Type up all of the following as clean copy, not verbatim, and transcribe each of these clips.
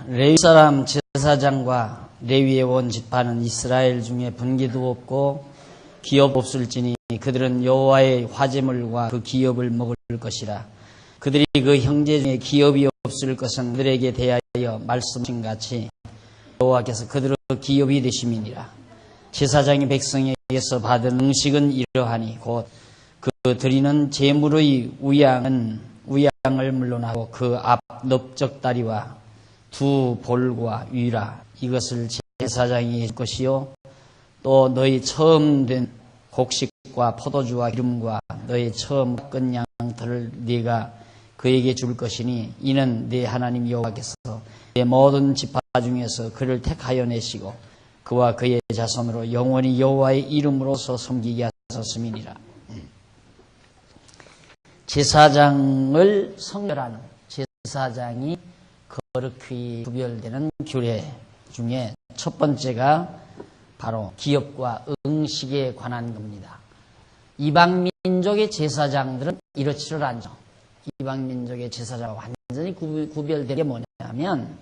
레위 사람 제사장과 레위의 온 지파는 이스라엘 중에 분기도 없고 기업 없을지니 그들은 여호와의 화제물과 그 기업을 먹을 것이라. 그들이 그 형제 중에 기업이 없을 것은 그들에게 대하여 말씀하신 같이 여호와께서 그들의 기업이 되심이니라. 제사장이 백성에게서 받은 음식은 이러하니 곧 그 드리는 제물의 우양을 물론하고 그 앞 넓적다리와 두 볼과 위라 이것을 제사장이 해줄 것이요 또 너희 처음 된 곡식과 포도주와 기름과 너희 처음 끈 양털을 네가 그에게 줄 것이니 이는 네 하나님 여호와께서 네 모든 지파 중에서 그를 택하여 내시고 그와 그의 자손으로 영원히 여호와의 이름으로서 섬기게 하셨음이니라. 제사장을 성별하는 제사장이 거룩히 구별되는 규례 중에 첫 번째가 바로 기업과 음식에 관한 겁니다. 이방민족의 제사장들은 이렇지를 않죠. 이방민족의 제사장과 완전히 구별되는 게 뭐냐면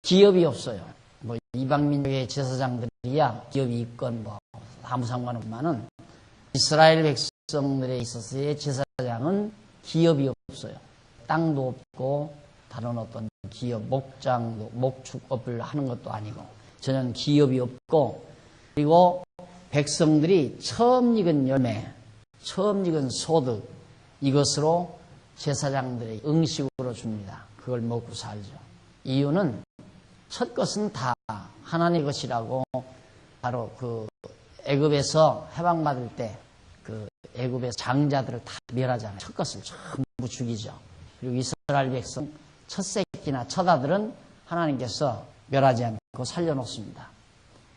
기업이 없어요. 뭐 이방민족의 제사장들이야 기업이 있건 뭐 아무 상관없지만은 이스라엘 백성들에 있어서의 제사장은 기업이 없어요. 땅도 없고 다른 어떤 기업, 목장도, 목축업을 하는 것도 아니고 전혀 기업이 없고 그리고 백성들이 처음 익은 열매, 처음 익은 소득 이것으로 제사장들의 음식으로 줍니다. 그걸 먹고 살죠. 이유는 첫 것은 다 하나님의 것이라고 바로 그 애굽에서 해방받을 때 그 애굽의 장자들을 다 멸하잖아요. 첫 것을 전부 죽이죠. 그리고 이스라엘 백성 첫 새끼나 첫 아들은 하나님께서 멸하지 않고 살려놓습니다.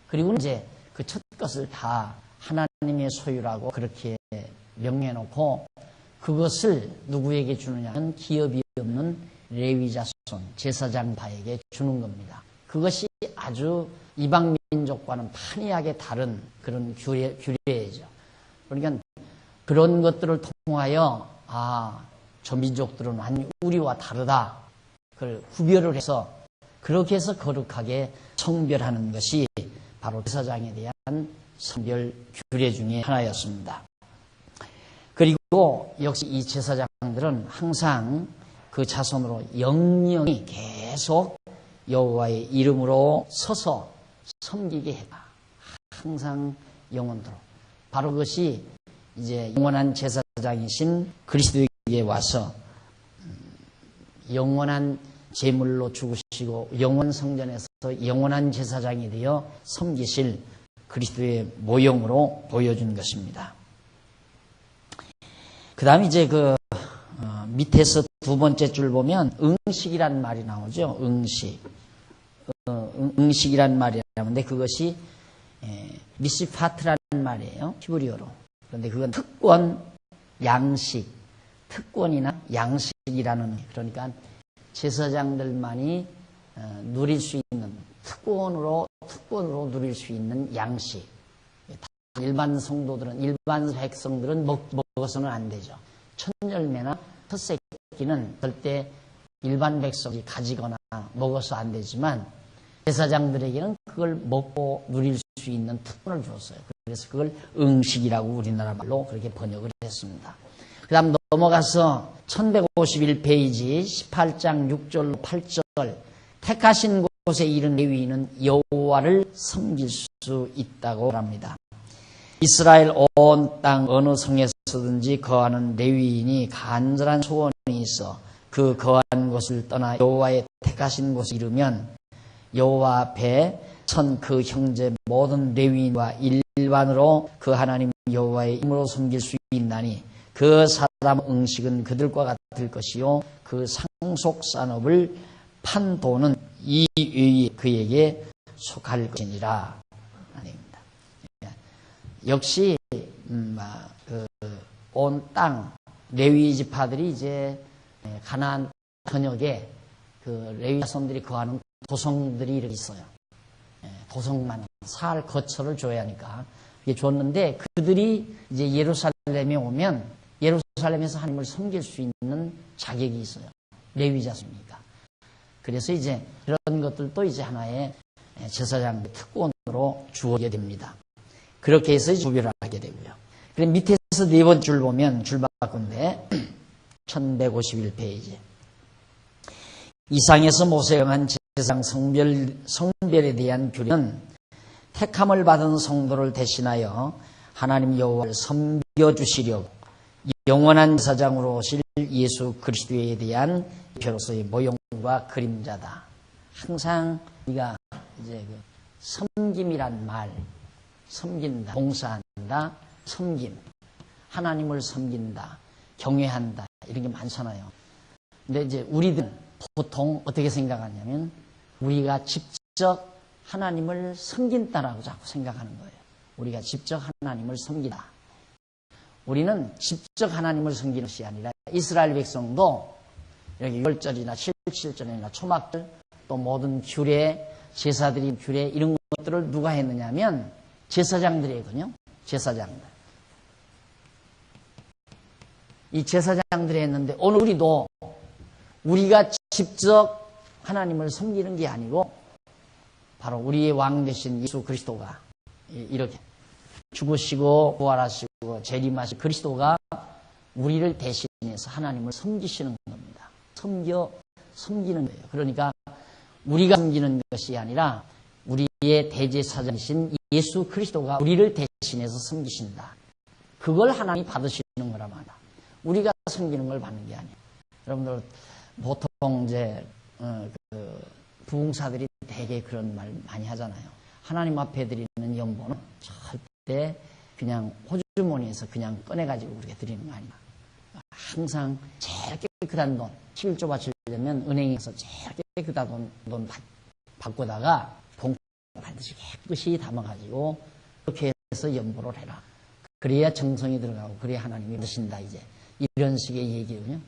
그리고 이제 그 첫 것을 다 하나님의 소유라고 그렇게 명해놓고 그것을 누구에게 주느냐는 기업이 없는 레위 자손, 제사장파에게 주는 겁니다. 그것이 아주 이방민족과는 판이하게 다른 그런 규례죠. 그러니까 그런 것들을 통하여 저 민족들은 완전히 우리와 다르다. 그걸 구별을 해서 그렇게 해서 거룩하게 성별하는 것이 바로 제사장에 대한 성별 규례 중에 하나였습니다. 그리고 역시 이 제사장들은 항상 그 자손으로 영영이 계속 여호와의 이름으로 서서 섬기게 했다. 항상 영원토록. 바로 그것이 이제 영원한 제사장이신 그리스도에게 와서 영원한 제물로 죽으시고 영원 성전에서 영원한 제사장이 되어 섬기실 그리스도의 모형으로 보여준 것입니다. 그 다음 이제 밑에서 두 번째 줄 보면 응식이란 말이 나오죠. 응식이란 말이 나오는데 그것이 미시파트라는 말이에요. 히브리어로. 그런데 그건 특권, 양식, 특권이나 양식이라는 그러니까 제사장들만이 누릴 수 있는 특권으로 누릴 수 있는 양식. 일반 성도들은 일반 백성들은 먹어서는 안 되죠. 첫 열매나 첫 새끼는 절대 일반 백성이 가지거나 먹어서 안 되지만 제사장들에게는 그걸 먹고 누릴 수 있는 특권을 주었어요. 그래서 그걸 응식이라고 우리나라 말로 그렇게 번역을 했습니다. 그 다음 넘어가서 1151페이지 18장 6절 8절 택하신 곳에 이른 레위인은 여호와를 섬길 수 있다고 합니다. 이스라엘 온 땅 어느 성에서든지 거하는 레위인이 간절한 소원이 있어 그 거한 곳을 떠나 여호와의 택하신 곳에 이르면 여호와 앞에 선 그 형제 모든 레위인과 일반으로 그 하나님 여호와의 이름으로 섬길 수 있나니 그 사람 응식은 그들과 같을 것이요 그 상속 산업을 판 돈은 이 위에 그에게 속할 것이니라. 아닙니다. 역시 온 땅 레위 지파들이 이제 가나안 전역에 그 레위 자손들이 거하는 도성들이 이렇게 있어요. 도성만 살 거처를 줘야 하니까 그게 줬는데 그들이 이제 예루살렘에 오면 예루살렘에서 하나님을 섬길 수 있는 자격이 있어요. 레위 자손이니까. 그래서 이제 그런 것들도 이제 하나의 제사장 특권으로 주어지게 됩니다. 그렇게 해서 구별을 하게 되고요. 그럼 밑에서 네 번째 줄 보면 줄 바꾼데 1151페이지. 이상에서 모세가 정한 제사장 성별에 대한 규례는 택함을 받은 성도를 대신하여 하나님 여호와를 섬겨주시려고 영원한 제사장으로 오실 예수 그리스도에 대한 표로서의 모형과 그림자다. 항상 우리가 이제 그 섬김이란 말, 섬긴다, 봉사한다, 섬김, 하나님을 섬긴다, 경외한다 이런 게 많잖아요. 근데 이제 우리들은 보통 어떻게 생각하냐면 우리가 직접 하나님을 섬긴다라고 자꾸 생각하는 거예요. 우리가 직접 하나님을 섬긴다. 우리는 직접 하나님을 섬기는 것이 아니라 이스라엘 백성도 여기 6월절이나 7.7절이나 초막절 또 모든 규례, 제사드림 규례 이런 것들을 누가 했느냐면 제사장들이거든요. 제사장들. 이 제사장들이 했는데 오늘 우리도 우리가 직접 하나님을 섬기는 게 아니고 바로 우리의 왕 되신 예수 그리스도가 이렇게 죽으시고 부활하시고 재림하신 그리스도가 우리를 대신해서 하나님을 섬기시는 겁니다. 섬기는 거예요. 그러니까 우리가 섬기는 것이 아니라 우리의 대제사장이신 예수 그리스도가 우리를 대신해서 섬기신다. 그걸 하나님이 받으시는 거란 말이야. 우리가 섬기는 걸 받는 게 아니에요. 여러분들 보통 이제 부흥사들이 되게 그런 말 많이 하잖아요. 하나님 앞에 드리는 연보는 절대 그냥 호주머니에서 그냥 꺼내가지고 우리가 드리는 거 아니야. 항상 제일 깨끗한 돈, 11조 바치려면 은행에서 제일 깨끗한 돈 바꾸다가 봉투 반드시 깨끗이 담아가지고 그렇게 해서 연보를 해라. 그래야 정성이 들어가고 그래야 하나님이 드신다 이제 이런 식의 얘기거든요.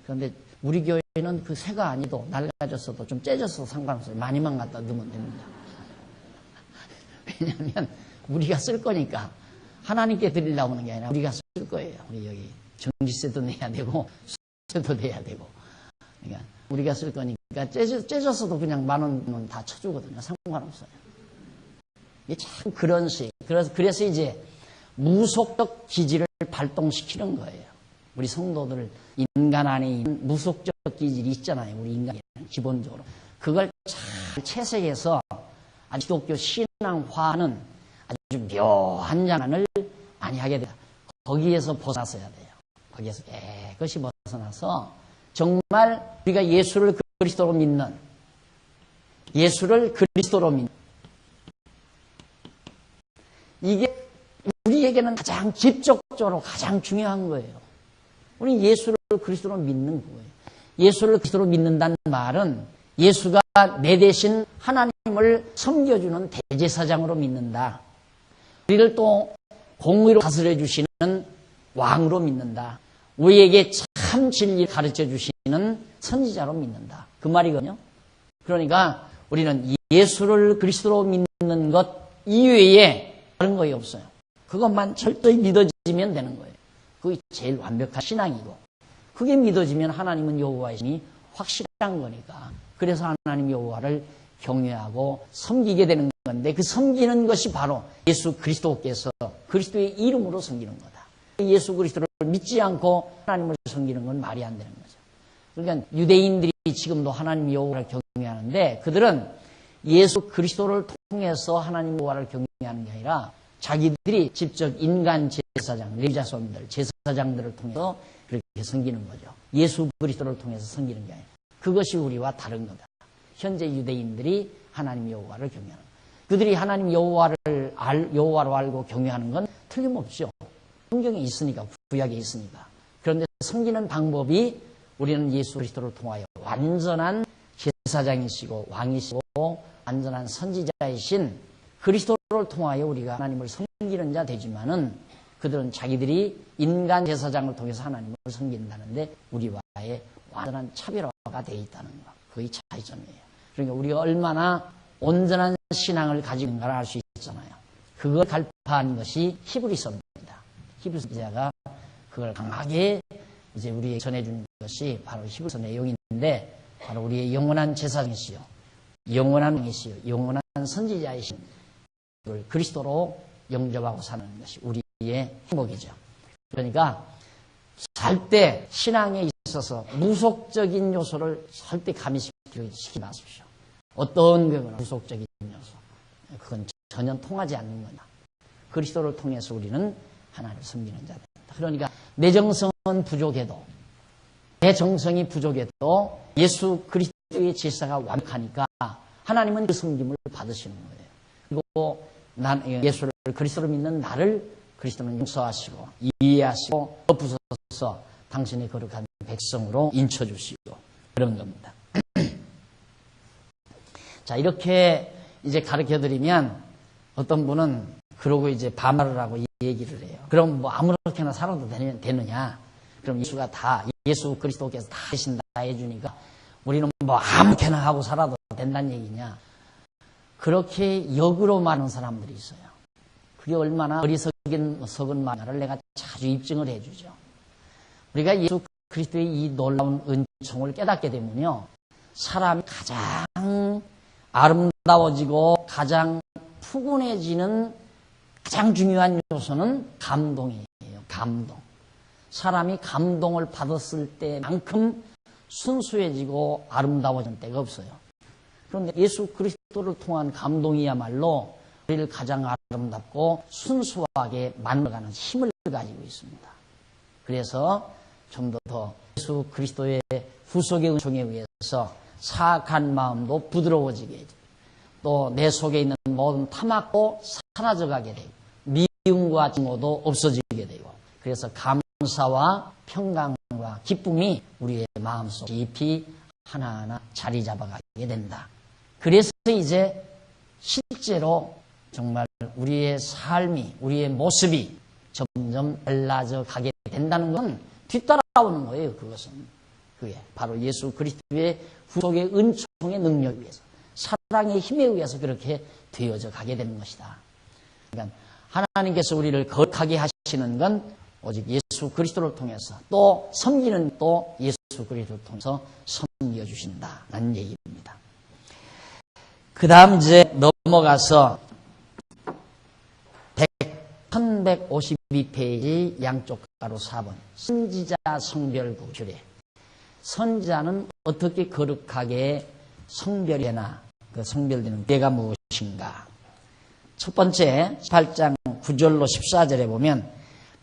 그런데 우리 교회는 그 새가 아니도 낡아졌어도 좀 째졌어도 상관없어요. 많이만 갖다 넣으면 됩니다. 왜냐하면 우리가 쓸 거니까 하나님께 드리려고 하는 게 아니라 우리가 쓸 거예요. 우리 여기 전기세도 내야 되고 수세도 내야 되고 그러니까 우리가 쓸 거니까 째졌어도 그냥 10,000원은 다 쳐주거든요. 상관없어요. 이게 참 그런 식. 그래서 이제 무속적 기질을 발동시키는 거예요. 우리 성도들 인간 안에 있는 무속적 기질이 있잖아요. 우리 인간에는 기본적으로. 그걸 잘 채색해서 기독교 신앙화는 아주 묘한 장난을 많이 하게 돼요. 거기에서 벗어나서야 돼요. 거기에서 깨끗이 벗어나서 정말 우리가 예수를 그리스도로 믿는 예수를 그리스도로 믿는 이게 우리에게는 가장 직접적으로 가장 중요한 거예요. 우리 예수를 그리스도로 믿는 거예요. 예수를 그리스도로 믿는다는 말은 예수가 내 대신 하나님을 섬겨주는 대제사장으로 믿는다. 우리를 또 공의로 다스려 주시는 왕으로 믿는다. 우리에게 참 진리를 가르쳐 주시는 선지자로 믿는다. 그 말이거든요. 그러니까 우리는 예수를 그리스도로 믿는 것 이외에 다른 것이 없어요. 그것만 철저히 믿어지면 되는 거예요. 그게 제일 완벽한 신앙이고 그게 믿어지면 하나님은 여호와이심이 확실한 거니까 그래서 하나님 여호와를 경외하고 섬기게 되는 건데 그 섬기는 것이 바로 예수 그리스도께서 그리스도의 이름으로 섬기는 거다. 예수 그리스도를 믿지 않고 하나님을 섬기는 건 말이 안 되는 거죠. 그러니까 유대인들이 지금도 하나님 여호와를 경외하는데 그들은 예수 그리스도를 통해서 하나님 여호와를 경외하는 게 아니라 자기들이 직접 인간 제사장, 레위자손들, 제사장들을 통해서 그렇게 섬기는 거죠. 예수 그리스도를 통해서 섬기는 게 아니라 그것이 우리와 다른 거다. 현재 유대인들이 하나님 여호와를 경외하는 것. 그들이 하나님 여호와로 알고 경외하는 건 틀림없죠. 성경에 있으니까, 구약에 있으니까. 그런데 섬기는 방법이 우리는 예수 그리스도를 통하여 완전한 제사장이시고 왕이시고 완전한 선지자이신 그리스도를 통하여 우리가 하나님을 섬기는 자 되지만은 그들은 자기들이 인간 제사장을 통해서 하나님을 섬긴다는데 우리와의 완전한 차별화가 되어 있다는 것. 그게 차이점이에요. 그러니까 우리가 얼마나 온전한 신앙을 가지고 있는가를 알 수 있잖아요. 그걸 갈파한 것이 히브리서입니다. 히브리서가 그걸 강하게 이제 우리에게 전해준 것이 바로 히브리서 내용인데 바로 우리의 영원한 제사장이시요, 영원한 왕이시요, 영원한 선지자이신 그리스도로 영접하고 사는 것이 우리의 행복이죠. 그러니까 살 때 신앙에 있어서 무속적인 요소를 절대 가미시키지 마십시오. 어떤 경우는 무속적인 요소, 그건 전혀 통하지 않는 거다. 그리스도를 통해서 우리는 하나님을 섬기는 자다. 그러니까 내 정성은 부족해도, 내 정성이 부족해도 예수 그리스도의 제사가 완벽하니까 하나님은 그 섬김을 받으시는 거예요. 그리고 예수를, 그리스도를 믿는 나를 그리스도는 용서하시고 이해하시고 덮으셔서 당신의 거룩한 백성으로 인쳐주시고 그런 겁니다. 자, 이렇게 이제 가르쳐드리면 어떤 분은 그러고 이제 반말을 하고 얘기를 해요. 그럼 뭐 아무렇게나 살아도 되느냐? 그럼 예수 그리스도께서 다 대신 다 해주니까 우리는 뭐 아무렇게나 하고 살아도 된다는 얘기냐? 그렇게 역으로 말하는 사람들이 있어요. 그게 얼마나 어리석은 말을 내가 자주 입증을 해주죠. 우리가 예수 그리스도의 이 놀라운 은총을 깨닫게 되면요, 사람이 가장 아름다워지고 가장 푸근해지는 가장 중요한 요소는 감동이에요. 감동. 사람이 감동을 받았을 때만큼 순수해지고 아름다워진 때가 없어요. 그런데 예수 그리스도를 통한 감동이야말로 우리를 가장 아름답고 순수하게 만들어가는 힘을 가지고 있습니다. 그래서 좀 더 예수 그리스도의 후속의 은총에 의해서 사악한 마음도 부드러워지게 되고, 또 내 속에 있는 모든 탐악도 사라져가게 되고, 미움과 증오도 없어지게 되고, 그래서 감사와 평강과 기쁨이 우리의 마음속 깊이 하나하나 자리 잡아가게 된다. 그래서 이제 실제로 정말 우리의 삶이, 우리의 모습이 점점 달라져 가게 된다는 건 뒤따라오는 거예요. 그게 바로 예수 그리스도의 후속의 은총의 능력에 의해서, 사랑의 힘에 의해서 그렇게 되어져 가게 되는 것이다. 그러니까 하나님께서 우리를 거룩하게 하시는 건 오직 예수 그리스도를 통해서, 또 섬기는 또 예수 그리스도를 통해서 섬겨주신다는 얘기입니다. 그 다음 이제 넘어가서 1152페이지 양쪽 가로 4번 선지자 성별 구절에, 선지자는 어떻게 거룩하게 성별되나, 그 성별되는 때가 무엇인가. 첫 번째 18장 9절로 14절에 보면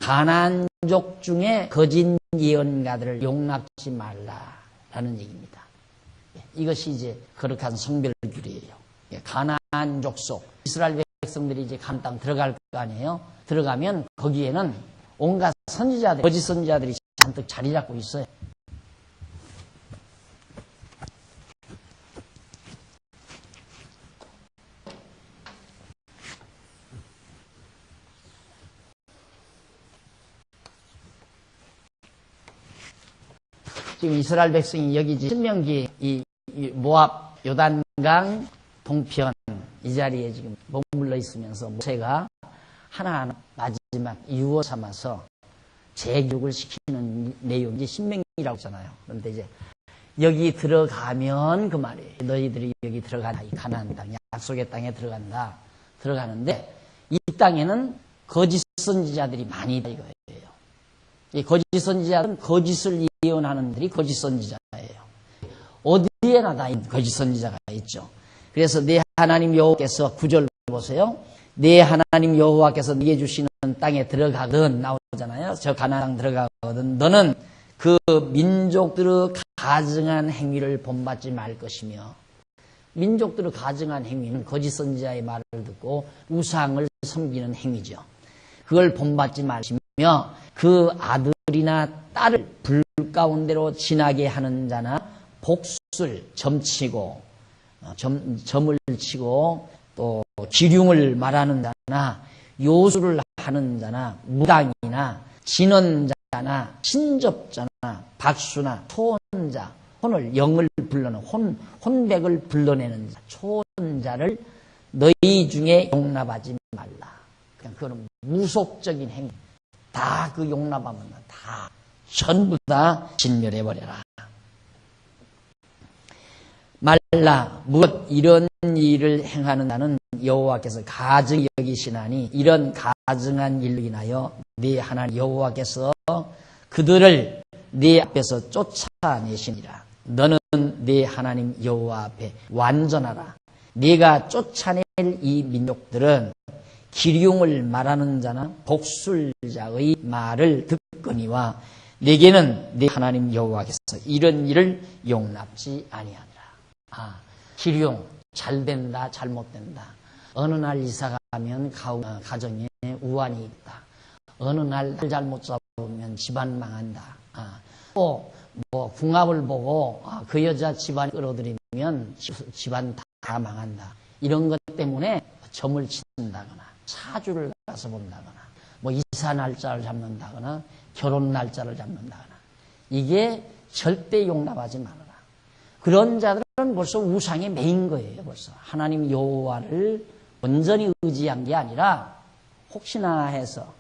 가나안족 중에 거짓 예언가들을 용납지 말라라는 얘기입니다. 이것이 이제 거룩한 성별규례예요. 가나안 족속, 이스라엘 백성들이 이제 가나안 땅 들어갈 거 아니에요. 들어가면 거기에는 온갖 선지자들, 거짓 선지자들이 잔뜩 자리 잡고 있어요. 지금 이스라엘 백성이 여기 신명기 이 모압 요단강 동편 이 자리에 지금 머물러 있으면서 모세가 하나하나 마지막 유언 삼아서 재교육을 시키는 내용이 신명기라고 하잖아요. 그런데 이제 여기 들어가면 그 말이에요. 너희들이 여기 들어간다. 이 가나안 땅, 약속의 땅에 들어간다. 들어가는데 이 땅에는 거짓 선지자들이 많이 있다 이거예요. 이 거짓 선지자들은 거짓을 예언하는 들이 거짓 선지자예요. 어디에나 다 거짓 선지자가 있죠. 그래서 내 하나님 여호와께서 9절 보세요. 내 하나님 여호와께서 네게 주시는 땅에 들어가거든 나오잖아요. 저 가나안 땅 들어가거든 너는 그 민족들의 가증한 행위를 본받지 말 것이며, 민족들의 가증한 행위는 거짓 선지자의 말을 듣고 우상을 섬기는 행위죠. 그걸 본받지 마시며 그 아들이나 딸을 불 가운데로 지나게 하는 자나 복술, 점치고 점을 치고 또 기륭을 말하는 자나 요술을 하는 자나 무당이나 진언자나 신접자나 박수나 초혼자, 혼을 영을 불러내는 혼백을 불러내는 자, 초혼자를 너희 중에 용납하지 말라. 그냥 그건 무속적인 행위. 다 그 용납하면 다 전부 다 진멸해버려라. 알라 무엇 이런 일을 행하는 자는 여호와께서 가증히 여기시나니 이런 가증한 일로 인하여 네 하나님 여호와께서 그들을 네 앞에서 쫓아내시니라. 너는 네 하나님 여호와 앞에 완전하라. 네가 쫓아낼 이 민족들은 기륭을 말하는 자나 복술자의 말을 듣거니와 네게는 네 하나님 여호와께서 이런 일을 용납지 아니하니라. 기륭, 잘된다, 잘못된다. 어느 날 이사 가면 가정에 우환이 있다. 어느 날 잘못 잡으면 집안 망한다. 또 궁합을 보고 그 여자 집안 끌어들이면 집안 다 망한다. 이런 것 때문에 점을 친다거나 사주를 가서 본다거나 이사 날짜를 잡는다거나 결혼 날짜를 잡는다거나 이게 절대 용납하지 말아라. 그런 자들은 벌써 우상에 매인 거예요. 벌써 하나님 여호와를 온전히 의지한 게 아니라 혹시나 해서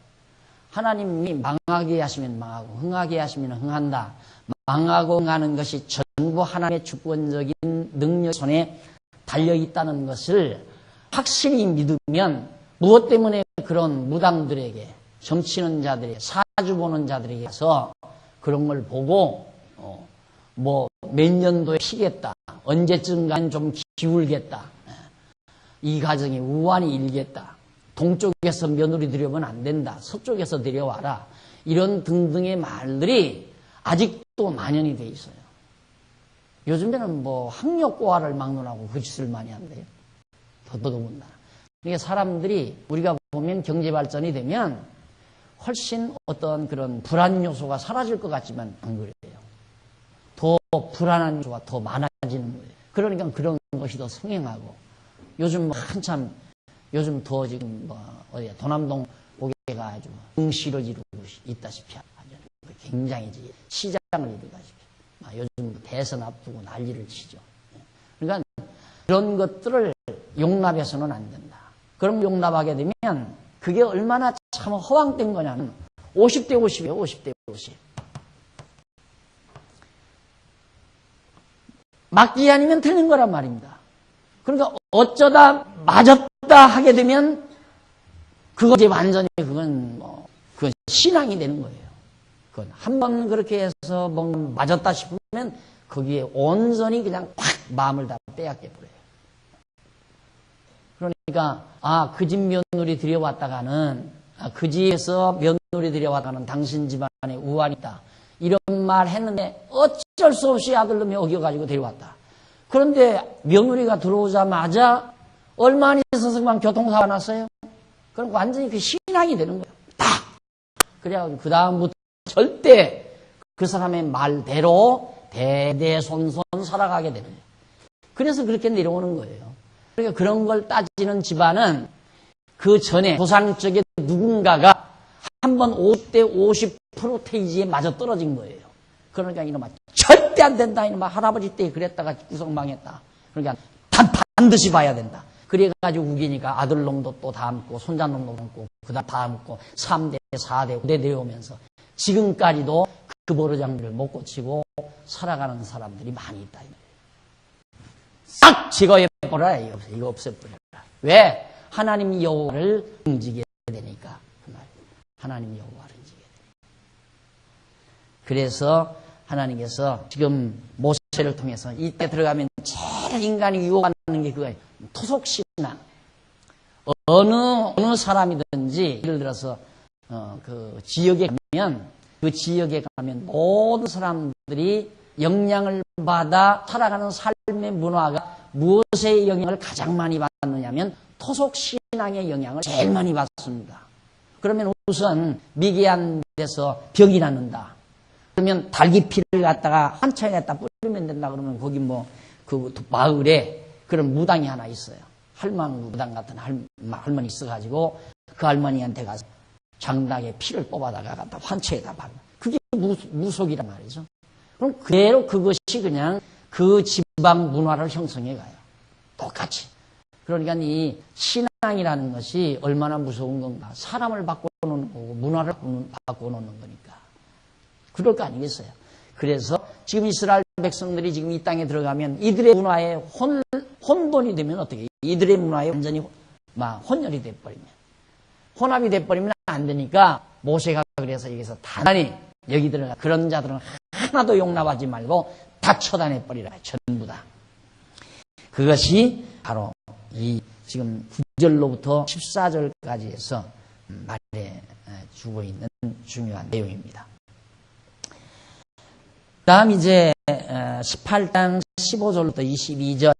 하나님이 망하게 하시면 망하고 흥하게 하시면 흥한다. 망하고 흥하는 것이 전부 하나님의 주권적인 능력 손에 달려있다는 것을 확실히 믿으면 무엇 때문에 그런 무당들에게 점치는 자들에게 사주 보는 자들에게서 그런 걸 보고 몇 년도에 피겠다. 언제쯤간 좀 기울겠다. 이 가정이 우환이 일겠다. 동쪽에서 며느리 들여오면 안 된다. 서쪽에서 데려와라. 이런 등등의 말들이 아직도 만연이 돼 있어요. 요즘에는 학력고하를 막론하고 그 짓을 많이 한대요. 더더군다나. 그러니까 사람들이 우리가 보면 경제 발전이 되면 훨씬 어떤 그런 불안 요소가 사라질 것 같지만 안 그래요. 더 불안한 요소가 더 많아지는 거예요. 그러니까 그런 것이 더 성행하고 요즘 한참 요즘 더 지금 어디야 도남동 고개가 아주 응시를 이루고 있다시피 아주 굉장히 시장을 이루다시피 요즘 대선 앞두고 난리를 치죠. 그러니까 그런 것들을 용납해서는 안 된다. 그럼 용납하게 되면 그게 얼마나 참 허황된 거냐면 50대 50이에요. 50대 50. 맞기 아니면 틀린 거란 말입니다. 그러니까 어쩌다 맞았다 하게 되면 그거 이제 완전히 그건 신앙이 되는 거예요. 그건 한번 그렇게 해서 맞았다 싶으면 거기에 온전히 그냥 확 마음을 다 빼앗겨 버려요. 그러니까 그 집 며느리 들여왔다가는 그 집에서 며느리 들여왔다가는 당신 집안에 우환이 있다. 이런 말 했는데 어쩔 수 없이 아들놈이 어겨가지고 데려왔다. 그런데 며느리가 들어오자마자 얼마 안 있어서 그만 교통사고가 났어요. 그럼 완전히 그 신앙이 되는 거예요. 딱! 그래가지고 그 다음부터 절대 그 사람의 말대로 대대손손 살아가게 되는 거예요. 그래서 그렇게 내려오는 거예요. 그러니까 그런 걸 따지는 집안은 그 전에 조상 쪽에 누군가가 한번 50대 50% 페이지에 맞아 떨어진 거예요. 그러니까 이놈아 절대 안 된다. 이놈아 할아버지 때 그랬다가 구성망했다. 그러니까 반드시 봐야 된다. 그래가지고 우기니까 아들놈도 또 담고 손자놈도 담고 그다음 담고 3대 4대 5대 내려오면서 지금까지도 그 버르장들을 못 고치고 살아가는 사람들이 많이 있다. 싹 제거해버려라. 이거 없애버려라. 왜? 하나님 여호와를 응지게 되니까. 그 말. 하나님 여호와를 응지게 되니까. 그래서 하나님께서 지금 모세를 통해서 이때 들어가면 제일 인간이 유혹하는 게 그거예요. 토속신앙. 어느 사람이든지 예를 들어서 그 지역에 가면 그 지역에 가면 모든 사람들이 영향을 받아 살아가는 삶의 문화가 무엇의 영향을 가장 많이 받느냐면 토속신앙의 영향을 제일 많이 받습니다. 그러면 우선 미개한 데서 병이 낫는다. 그러면 달기피를 갖다가 한창에 갖다 뿌리면 된다. 그러면 거기 그 마을에 그런 무당이 하나 있어요. 할망 무당 같은 할머니 있어가지고 그 할머니한테 가서 장당에 피를 뽑아다가 갖다 환처에다 박는. 그게 무속이란 말이죠. 그럼 그대로 그것이 그냥 그 지방 문화를 형성해 가요. 똑같이. 그러니까 이 신앙이라는 것이 얼마나 무서운 건가. 사람을 바꿔놓는 거고 문화를 바꿔놓는 거니까. 그럴 거 아니겠어요. 그래서 지금 이스라엘 백성들이 지금 이 땅에 들어가면 이들의 문화에 혼돈이 되면 어떻게 해요? 이들의 문화에 완전히 혼혈이 돼버리면, 혼합이 돼버리면 안 되니까 모세가 그래서 여기서 단단히 여기 들어가 그런 자들은 하나도 용납하지 말고 다 처단해버리라. 전부 다. 그것이 바로 이 지금 9절로부터 14절까지 해서 말해 주고 있는 중요한 내용입니다. 다음 이제 18장 15절부터 22절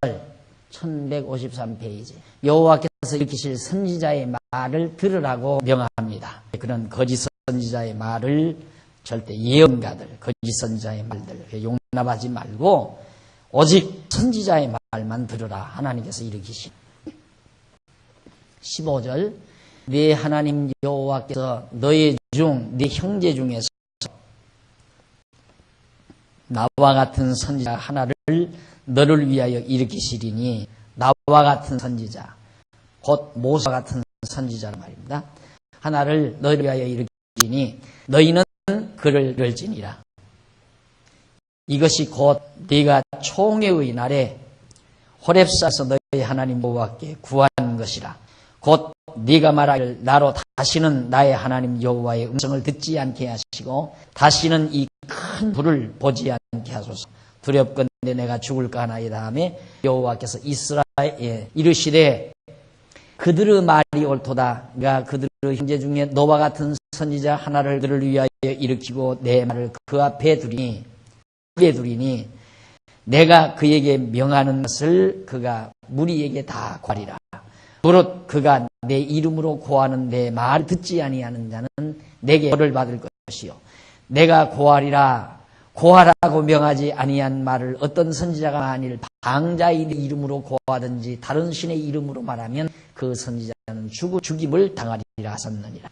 1153페이지 여호와께서 일으키실 선지자의 말을 들으라고 명합니다. 그런 거짓 선지자의 말을 절대 예언가들, 거짓 선지자의 말들 용납하지 말고 오직 선지자의 말만 들으라. 하나님께서 일으키신 15절 네 하나님 여호와께서 너의 중, 네 형제 중에서 나와 같은 선지자 하나를 너를 위하여 일으키시리니 나와 같은 선지자, 곧 모세와 같은 선지자란 말입니다. 하나를 너를 위하여 일으키시니 너희는 그를 열지니라. 이것이 곧 네가 총회의 날에 호렙산에서 너희 하나님 여호와께 구한 것이라. 곧 네가 말하기를 나로 다시는 나의 하나님 여호와의 음성을 듣지 않게 하시고 다시는 이 큰 불을 보지 않게 하소서. 두렵건대 내가 죽을까 하나이다 하며 여호와께서 이스라엘에 이르시되 그들의 말이 옳도다. 내가 그들의 형제 중에 너와 같은 선지자 하나를 그들을 위하여 일으키고 내 말을 그 앞에 두리니 내가 그에게 명하는 것을 그가 무리에게 다 고하리라. 무릇 그가 내 이름으로 고하는 내 말을 듣지 아니하는 자는 내게 벌을 받을 것이요 내가 고하라고 명하지 아니한 말을 어떤 선지자가 만일 방자의 이름으로 고하든지 다른 신의 이름으로 말하면 그 선지자는 죽임을 당하리라 하셨느니라.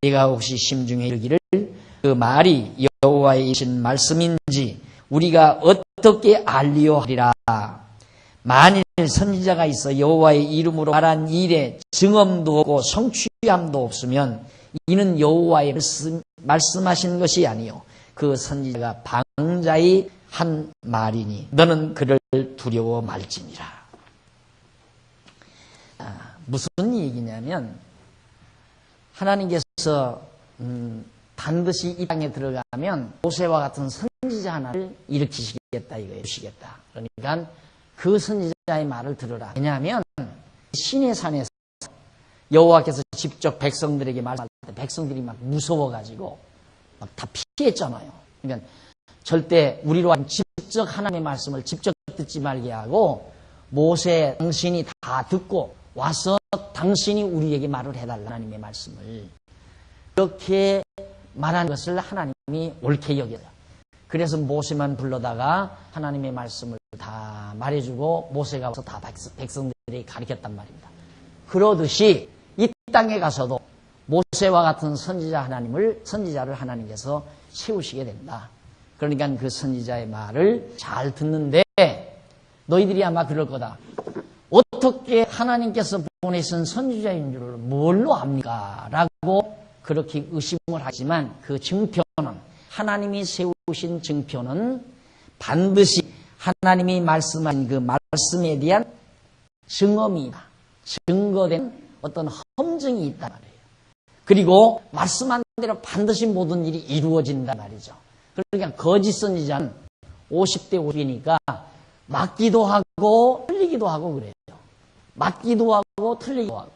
네가 혹시 심중에 이르기를 그 말이 여호와의 이신 말씀인지 우리가 어떻게 알리요 하리라. 만일 선지자가 있어 여호와의 이름으로 말한 일에 증언도 없고 성취함도 없으면 이는 여호와의 말씀하신 것이 아니요 그 선지자가 방자의 한 말이니 너는 그를 두려워 말지니라. 무슨 얘기냐면 하나님께서 반드시 이 땅에 들어가면 모세와 같은 선지자 하나를 일으키시겠다 이거예요. 주시겠다. 그러니까 그 선지자의 말을 들으라. 왜냐하면 시내 산에서 여호와께서 직접 백성들에게 말할 때 백성들이 막 무서워가지고 막 다 피했잖아요. 그러니까 절대 우리로 하여금 직접 하나님의 말씀을 직접 듣지 말게 하고 모세 당신이 다 듣고 와서 당신이 우리에게 말을 해달라. 하나님의 말씀을 이렇게 말한 것을 하나님이 옳게 여겨요. 그래서 모세만 불러다가 하나님의 말씀을 다 말해주고 모세가 와서 다 백성들이 가르쳤단 말입니다. 그러듯이 이 땅에 가서도 모세와 같은 선지자를 하나님께서 세우시게 된다. 그러니까 그 선지자의 말을 잘 듣는데 너희들이 아마 그럴 거다. 어떻게 하나님께서 보내신 선지자인 줄을 뭘로 압니까? 라고 그렇게 의심을 하지만 그 증표는 하나님이 세우신 증표는 반드시 하나님이 말씀하신 그 말씀에 대한 증거된 어떤 함정이 있단 말이에요. 그리고 말씀한 대로 반드시 모든 일이 이루어진단 말이죠. 그러니까 거짓 선지자는 50대 50이니까 맞기도 하고 틀리기도 하고 그래요. 맞기도 하고 틀리기도 하고.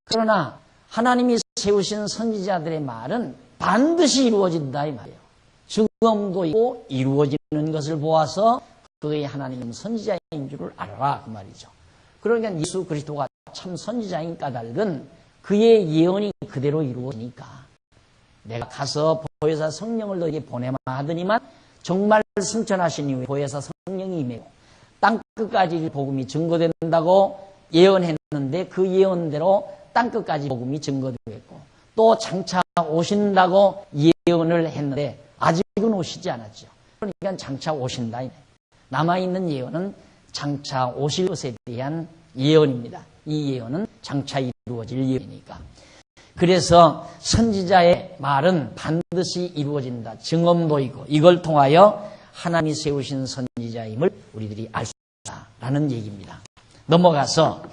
그러나 하나님이 세우신 선지자들의 말은 반드시 이루어진다 이 말이에요. 증언도 있고 이루어지는 것을 보아서 그의 하나님 선지자인 줄을 알아라 그 말이죠. 그러니까 예수 그리스도가 참 선지자인 까닭은 그의 예언이 그대로 이루어지니까 내가 가서 보혜사 성령을 너에게 보내마 하더니만 정말 승천하신 이후에 보혜사 성령이 임하고 땅끝까지 복음이 증거된다고 예언했는데 그 예언대로 땅끝까지 복음이 증거되고 또 장차 오신다고 예언을 했는데 아직은 오시지 않았죠. 그러니까 장차 오신다. 남아있는 예언은 장차 오실 것에 대한 예언입니다. 이 예언은 장차 이루어질 예언이니까. 그래서 선지자의 말은 반드시 이루어진다. 증언도 있고 이걸 통하여 하나님이 세우신 선지자임을 우리들이 알 수 있다라는 얘기입니다. 넘어가서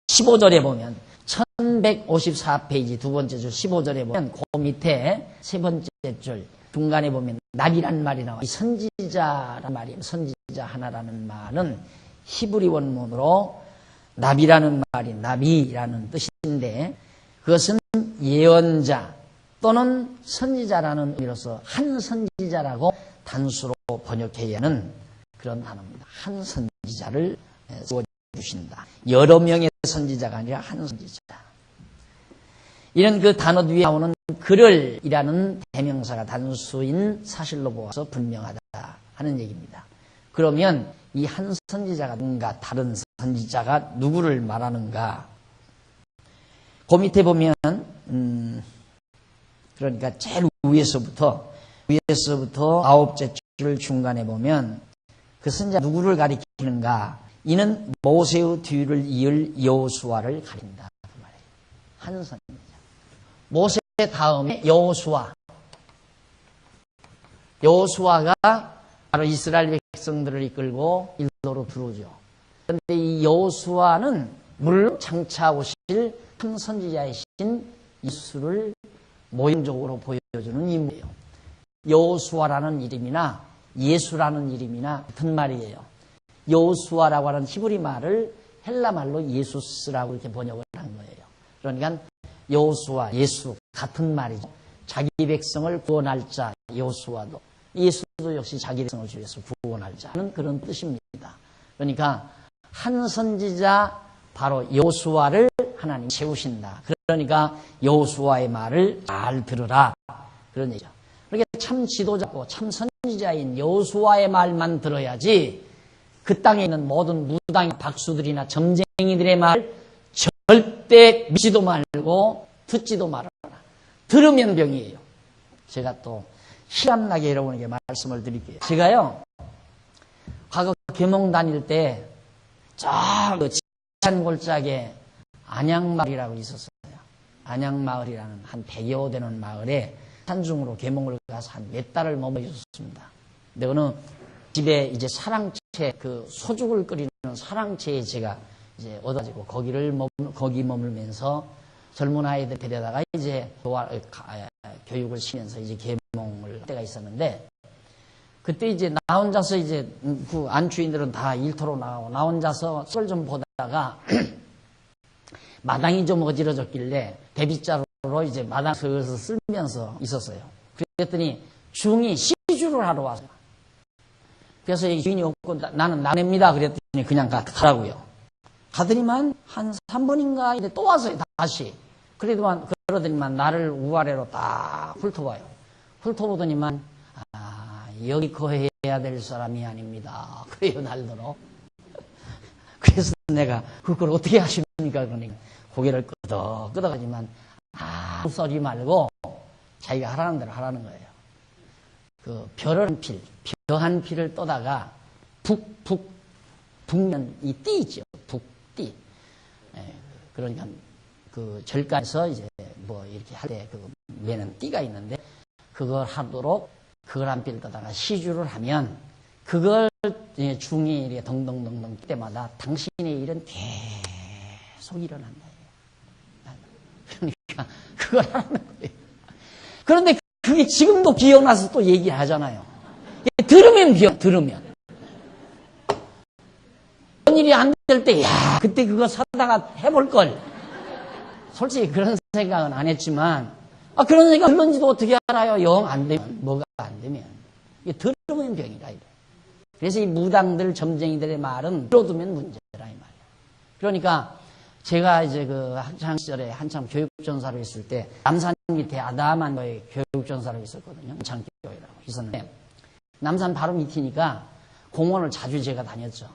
15절에 보면 1154페이지 두 번째 줄 15절에 보면 그 밑에 세 번째 줄 중간에 보면 나비란 말이 나와요. 이 선지자란 말이에요. 선지자 하나라는 말은 히브리 원문으로 나비라는 말이 나비라는 뜻인데 그것은 예언자 또는 선지자라는 의미로서 한 선지자라고 단수로 번역해야 하는 그런 단어입니다. 한 선지자를 주신다. 여러 명의 선지자가 아니라 한 선지자. 이런 그 단어 뒤에 나오는 그를이라는 대명사가 단수인 사실로 보아서 분명하다 하는 얘기입니다. 그러면 이 한 선지자가 누군가 다른 선지자가 누구를 말하는가? 그 밑에 보면 그러니까 제일 위에서부터 아홉째 줄 중간에 보면 그 선지자 누구를 가리키는가? 이는 모세의 뒤를 이을 여호수아를 가린다. 그 말이에요. 한 선지자. 모세 다음에 여호수아. 여호수아가 바로 이스라엘 백성들을 이끌고 일로로 들어오죠. 그런데 이 여호수아는 물론 장차 오실 한 선지자이신 예수를 모형적으로 보여주는 인물이에요. 여호수아라는 이름이나 예수라는 이름이나 같은 말이에요. 여호수아라고 하는 히브리 말을 헬라 말로 예수스라고 이렇게 번역을 한 거예요. 그러니까 여호수아, 예수 같은 말이죠. 자기 백성을 구원할 자 여호수아도 예수도 역시 자기 백성을 위해서 구원할 자는 그런 뜻입니다. 그러니까 한 선지자 바로 여호수아를 하나님이 세우신다. 그러니까 여호수아의 말을 잘 들으라. 그런 얘기죠. 그러니까 참 지도자고 참 선지자인 여호수아의 말만 들어야지 그 땅에 있는 모든 무당 박수들이나 점쟁이들의 말을 절대 믿지도 말고 듣지도 말아라. 들으면 병이에요. 제가 또 희한하게 여러분에게 말씀을 드릴게요. 제가요 과거 계몽 다닐 때 저 지한 골짜기에 안양마을이라고 있었어요. 안양마을이라는 한 100여 되는 마을에 산중으로 계몽을 가서 한 몇 달을 머물러 있었습니다. 근데 어느 집에 이제 사랑채, 그 소죽을 끓이는 사랑채에 제가 이제 얻어가지고 거기 머물면서 젊은 아이들 데려다가 이제 교육을 시면서 이제 계몽을 할 때가 있었는데 그때 이제 나 혼자서 이제 그 안주인들은 다 일터로 나가고 나 혼자서 썰 좀 보다가 마당이 좀 어지러졌길래 대빗자루로 이제 마당 슬슬 쓸면서 있었어요. 그랬더니 중이 시주를 하러 왔어요. 그래서 주인이 없고 나는 나냅니다. 그랬더니 그냥 가라고요. 가더니만 한 3분인가 이제 또 왔어요. 다시. 그러더니만 나를 우아래로 딱 훑어봐요. 훑어보더니만 여기 거해야 될 사람이 아닙니다. 그래요 날더러. 그래서 내가 그걸 어떻게 하십니까? 그러니까 고개를 끄덕끄덕하지만 쏘지 말고 자기가 하라는 대로 하라는 거예요. 그 벼 한 필을 떠다가 북면 이 띠 있죠. 북띠. 그러니까 그 절간에서 이제 뭐 이렇게 할 때 그 매는 띠가 있는데 그걸 하도록 그걸 한 필 떠다가 시주를 하면 그걸 중이 이렇게 덩덩덩덩 때마다 당신의 일은 계속 일어난다. 그러니까 그걸 하는 거예요. 그런데 그게 지금도 기억나서 또 얘기하잖아요. 들으면. 그런 일이 안 될 때, 그때 그거 사다가 해볼 걸. 솔직히 그런 생각은 안 했지만, 그런 생각 들는지도 어떻게 알아요? 영 안 되면, 뭐가 안 되면. 이게 들으면 병이다, 이래. 그래서 이 무당들, 점쟁이들의 말은 들어두면 문제라, 이 말이야. 그러니까, 제가 이제 그 학창 시절에 한참 교육전사로 있을 때, 남산 밑에 아담한 거에 교육전사로 있었거든요. 창교회라고 있었는데, 남산 바로 밑이니까 공원을 자주 제가 다녔죠.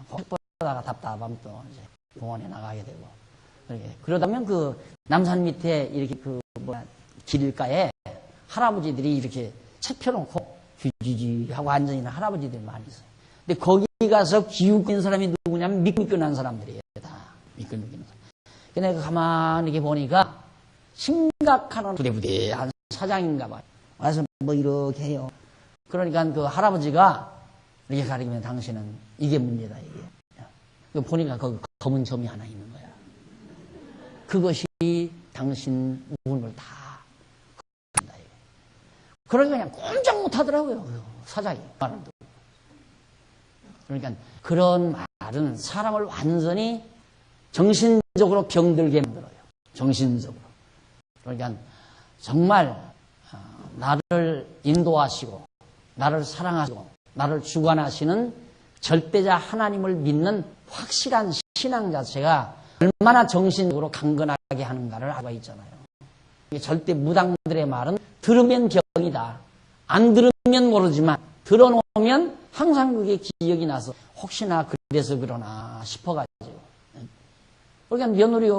보다가 답답하면 또 이제 공원에 나가게 되고. 그러다면 그 남산 밑에 이렇게 길가에 할아버지들이 이렇게 책 펴놓고 귀지지 하고 앉아있는 할아버지들이 많이 있어요. 근데 거기 가서 기웃거리는 사람이 누구냐면 미끈미끈한 사람들이에요. 다 미끈미끈한 사람. 근데 내가 가만히 이렇게 보니까 심각한 부대부대한 사장인가 봐요. 와서 뭐 이렇게 해요. 그러니까 그 할아버지가 이렇게 가리키면 당신은 이게 문제다, 이게. 보니까 거기 검은 점이 하나 있는 거야. 그것이 당신 운을 다 건다, 이게. 그러니까 그냥 꼼짝 못 하더라고요, 사장이. 말을 듣고. 그러니까 그런 말은 사람을 완전히 정신적으로 병들게 만들어요. 정신적으로. 그러니까 정말 나를 인도하시고 나를 사랑하시고 나를 주관하시는 절대자 하나님을 믿는 확실한 신앙 자체가 얼마나 정신적으로 강건하게 하는가를 알고 있잖아요. 절대 무당들의 말은 들으면 병이다. 안 들으면 모르지만 들어놓으면 항상 그게 기억이 나서 혹시나 그래서 그러나 싶어가지고. 그러니까 며느리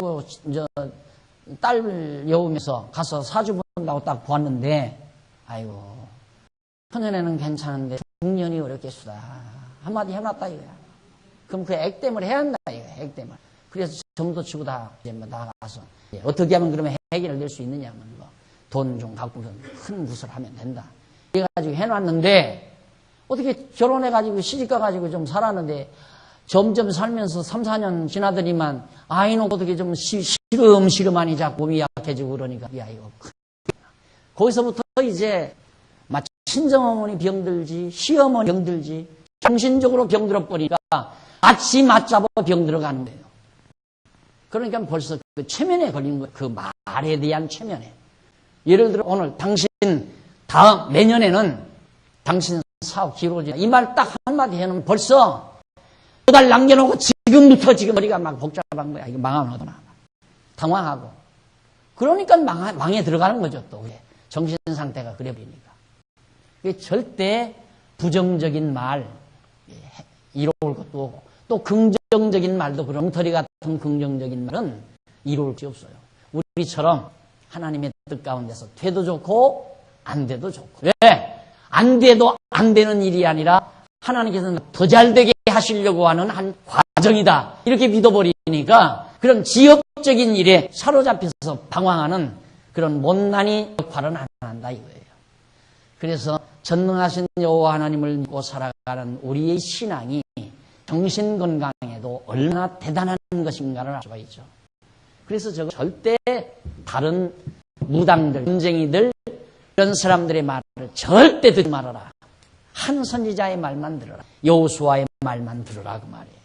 딸 여우면서 가서 사주 본다고 딱 보았는데, 아이고, 천년에는 괜찮은데 중년이 어렵겠수다. 한마디 해놨다 이거야. 그럼 그 액땜을 해야 한다 이거야, 액땜을. 그래서 점도 치고 다 이제 뭐 나가서 어떻게 하면 그러면 해결될 수 있느냐면 돈 좀 갖고 큰 굿을 하면 된다. 그래가지고 해놨는데 어떻게 결혼해가지고 시집가가지고 좀 살았는데 점점 살면서 3, 4년 지나더니만 아이는 어떻게 좀 시름시름하니 자꾸 몸이 약해지고 그러니까 야 이거 거기서부터 이제 마치 친정어머니 병들지 시어머니 병들지 정신적으로 병들어버리니까 마치 맞잡아 병들어가는 거예요. 그러니까 벌써 그 최면에 걸린 거예요. 그 말에 대한 최면에. 예를 들어 오늘 당신 다음 내년에는 당신 사업 기로지 이 말 딱 한마디 해놓으면 벌써 2달 남겨놓고 지금부터 지금 머리가 막 복잡한 거야. 이거 망하면 어떠나. 당황하고. 그러니까 망에 들어가는 거죠, 또. 정신 상태가 그래 버리니까. 절대 부정적인 말, 이로울 것도 없고, 또 긍정적인 말도 그런 엉터리 같은 긍정적인 말은 이로울 게 없어요. 우리처럼 하나님의 뜻 가운데서 돼도 좋고, 안 돼도 좋고. 왜? 안 돼도 안 되는 일이 아니라 하나님께서는 더 잘 되게 하시려고 하는 한 과정이다. 이렇게 믿어버리니까 그런 지역적인 일에 사로잡혀서 방황하는 그런 못난이 역할은 안 한다 이거예요. 그래서 전능하신 여호와 하나님을 믿고 살아가는 우리의 신앙이 정신건강에도 얼마나 대단한 것인가를 알 수가 있죠. 그래서 저거 절대 다른 무당들, 점쟁이들 이런 사람들의 말을 절대 듣지 말아라. 한 선지자의 말만 들어라. 여호수아의 말만 들어라 그 말이에요.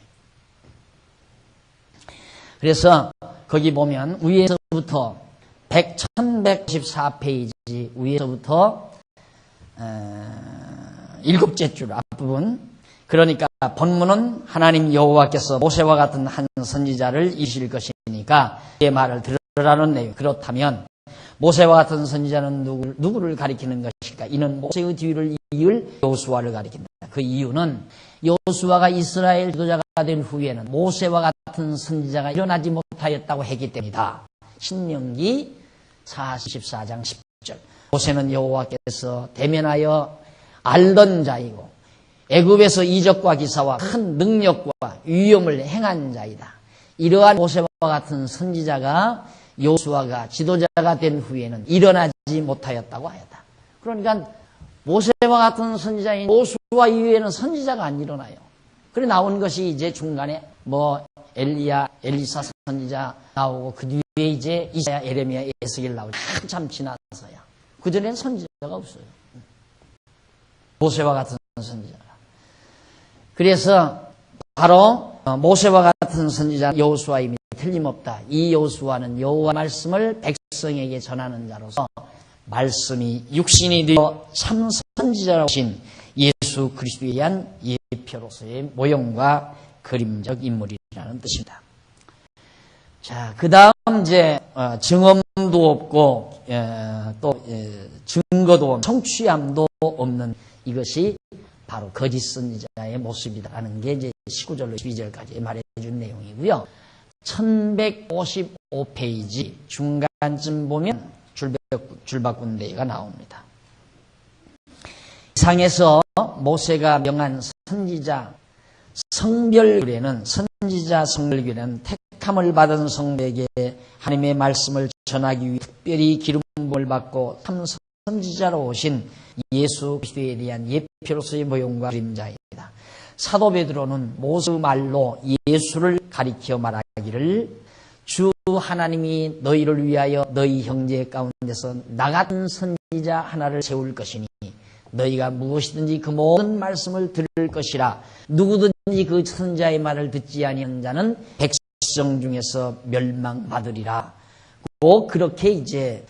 그래서 거기 보면 위에서부터 1114페이지 위에서부터 7째 줄 앞부분. 그러니까 본문은 하나님 여호와께서 모세와 같은 한 선지자를 이실 것이니까 그의 말을 들으라는 내용. 그렇다면 모세와 같은 선지자는 누구를 가리키는 것일까? 이는 모세의 뒤를 이을 여호수아를 가리킨다. 그 이유는 여호수아가 이스라엘 지도자가 된 후에는 모세와 같은 선지자가 일어나지 못하였다고 했기 때문이다. 신명기 44장 10절. 모세는 여호와께서 대면하여 알던 자이고 애굽에서 이적과 기사와 큰 능력과 위엄을 행한 자이다. 이러한 모세와 같은 선지자가 여호수아가 지도자가 된 후에는 일어나지 못하였다고 하였다. 그러니까 모세와 같은 선지자인 여호수아 이후에는 선지자가 안 일어나요. 그래 나온 것이 이제 중간에 뭐 엘리야, 엘리사 선지자 나오고 그 뒤에 이제 이사야, 예레미야, 에스겔 나오고 한참 지나서야. 그전에는 선지자가 없어요. 모세와 같은 선지자가. 그래서 바로 모세와 같은 선지자 여호수아임이 틀림없다. 이 여호수아는 여호와 말씀을 백성에게 전하는 자로서 말씀이 육신이 되어 참 선지자라고 하신 예수 그리스도에 의한 예표로서의 모형과 그림적 인물이라는 뜻입니다. 자, 그 다음 이제 증언도 없고 또 증거도 성취함도 없는 이것이 바로 거짓 선지자의 모습이다라는 게 이제 19절로 22절까지 말해준 내용이고요. 1155페이지 중간쯤 보면 줄바꾼 데가 나옵니다. 이상에서 모세가 명한 선지자 성별규례는 선지자 성별규례는 택함을 받은 성도에게 하나님의 말씀을 전하기 위해 특별히 기름 부음을 받고 참 선지자로 오신 예수 그리스도에 대한 예표로서의 모형과 그림자이다. 사도 베드로는 모세 말로 예수를 가리켜 말하기를 주 하나님이 너희를 위하여 너희 형제 가운데서 나 같은 선지자 하나를 세울 것이니 너희가 무엇이든지 그 모든 말씀을 들을 것이라. 누구든지 그 선지자의 말을 듣지 아니한 자는 백성 중에서 멸망받으리라. 꼭 그렇게 이제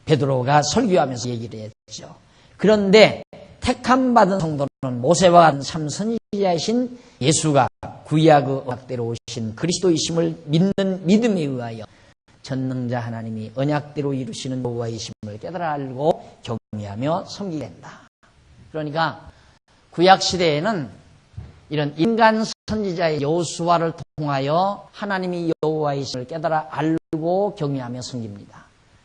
베드로가 설교하면서 얘기를 했죠. 그런데 택함 받은 성도는 모세와 같은 참 선지자이신 예수가 구약의 언약대로 오신 그리스도이심을 믿는 믿음에 의하여 전능자 하나님이 언약대로 이루시는 여호와이심을 깨달아 알고 경외하며 섬기게 된다. 그러니까 구약 시대에는 이런 인간 선지자의 여호수아를 통하여 하나님이 여호와이심을 깨달아 알고 경외하며 섬깁니다.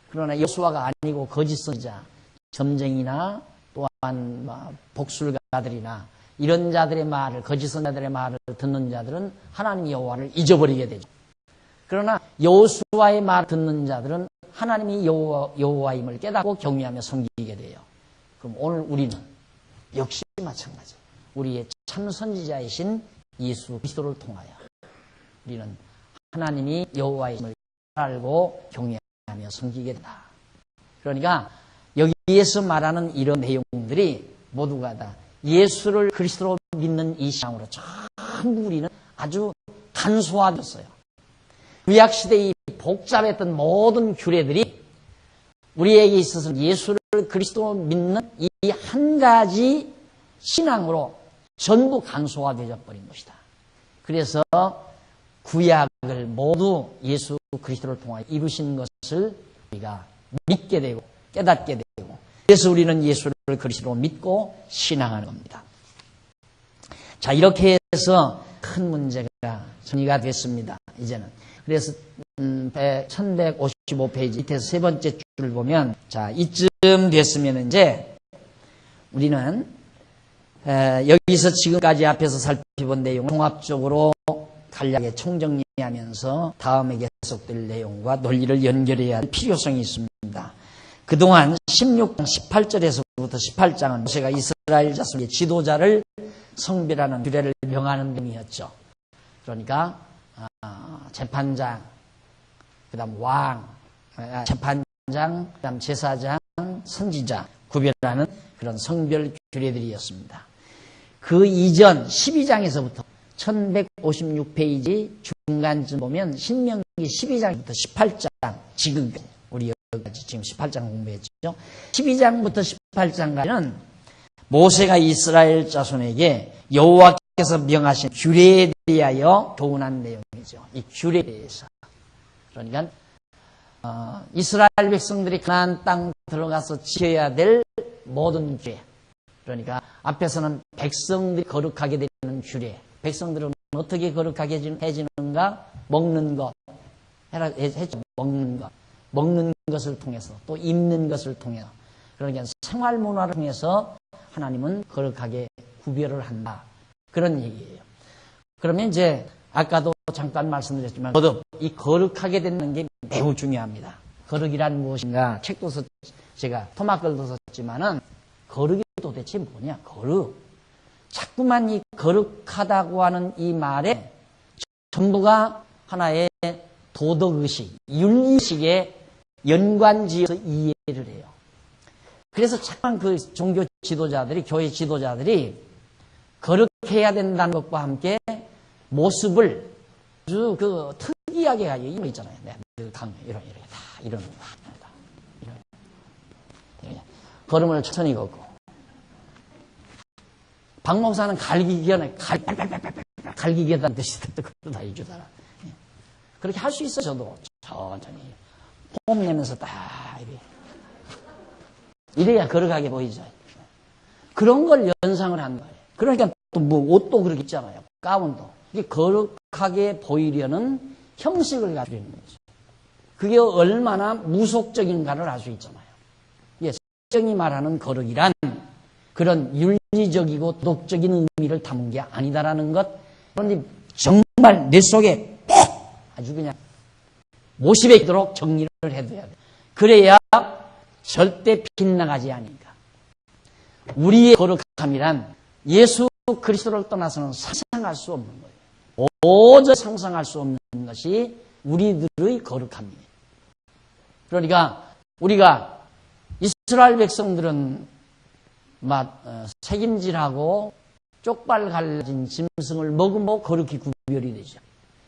그러나 여호수아가 아니고 거짓 선지자, 점쟁이나 또한 복술가들이나 이런 자들의 말을, 거짓 선지자들의 말을 듣는 자들은 하나님 여호와를 잊어버리게 되죠. 그러나 여호수아의 말을 듣는 자들은 하나님이 여호와임을 깨닫고 경외하며 섬기게 돼요. 그럼 오늘 우리는 역시 마찬가지. 우리의 참 선지자이신 예수 그리스도를 통하여 우리는 하나님이 여호와임을 알고 경외하며 섬기게 된다. 그러니까 여기에서 말하는 이런 내용들이 모두가 다 예수를 그리스도로 믿는 이 신앙으로 전부 우리는 아주 간소화됐어요. 구약시대의 복잡했던 모든 규례들이 우리에게 있어서 예수를 그리스도로 믿는 이 한 가지 신앙으로 전부 간소화되어 버린 것이다. 그래서 구약을 모두 예수 그리스도를 통하여 이루신 것을 우리가 믿게 되고 깨닫게 되고, 그래서 우리는 예수를 그리스도로 믿고 신앙하는 겁니다. 자, 이렇게 해서 큰 문제가 정리가 됐습니다. 이제는. 그래서 1155페이지 밑에서 세 번째 줄을 보면, 자, 이쯤 됐으면 이제 우리는 여기서 지금까지 앞에서 살펴본 내용을 종합적으로 간략하게 총정리하면서 다음에 계속될 내용과 논리를 연결해야 할 필요성이 있습니다. 그동안 16장 18절에서부터 18장은 모세가 이스라엘 자손의 지도자를 성별하는 규례를 명하는 내용이었죠. 그러니까 재판장, 그 다음 왕, 재판장, 그 다음 제사장, 선지자 구별하는 그런 성별 규례들이었습니다. 그 이전 12장에서부터 1156페이지 중간쯤 보면 신명기 12장부터 18장, 지금 우리 여기까지 지금 18장 공부했죠. 12장부터 18장까지는 모세가 이스라엘 자손에게 여호와께서 명하신 규례에 대하여 교훈한 내용이죠. 이 규례에 대해서. 그러니까 이스라엘 백성들이 가나안 땅 들어가서 지켜야 될 모든 규례. 그러니까 앞에서는 백성들이 거룩하게 되는 규례. 백성들은 어떻게 거룩하게 해지는가? 먹는 것. 했죠. 먹는 것. 먹는 것을 통해서, 또 입는 것을 통해서. 그러니까 생활 문화를 통해서 하나님은 거룩하게 구별을 한다. 그런 얘기예요. 그러면 이제 아까도 잠깐 말씀드렸지만 거듭, 이 거룩하게 되는 게 매우 중요합니다. 거룩이란 무엇인가? 책도 제가 토막글도 썼지만은 거룩이 도대체 뭐냐? 거룩. 자꾸만 이 거룩하다고 하는 이 말에 전부가 하나의 도덕의식, 윤리의식에 연관지어서 이해를 해요. 그래서 자꾸만 그 종교 지도자들이, 교회 지도자들이 거룩해야 된다는 것과 함께 모습을 아주 그 특이하게 하죠. 이거 있잖아요. 늘 강요, 이렇게 다 이러는 거. 걸음을 천천히 걷고. 박 목사는 갈기기 전에 갈기기 하다는 듯이 다 해주잖아. 그렇게 할 수 있어, 저도. 천천히. 폼 내면서 딱, 이래야 거룩하게 보이죠. 그런 걸 연상을 한 거예요. 그러니까 또 뭐 옷도 그렇게 입잖아요. 가운도. 이게 거룩하게 보이려는 형식을 가지고 있는 거죠. 그게 얼마나 무속적인가를 알 수 있잖아요. 예, 성경이 말하는 거룩이란 그런 윤리적이고 도덕적인 의미를 담은 게 아니다라는 것. 그런데 정말 내 속에 아주 그냥 못이 베도록 정리를 해둬야 돼. 그래야 절대 빗나가지 않으니까. 우리의 거룩함이란 예수 그리스도를 떠나서는 상상할 수 없는 거예요. 도저히 상상할 수 없는 것이 우리들의 거룩함이에요. 그러니까 우리가 이스라엘 백성들은 색임질하고 쪽발 갈라진 짐승을 먹으면 거룩히 구별이 되죠.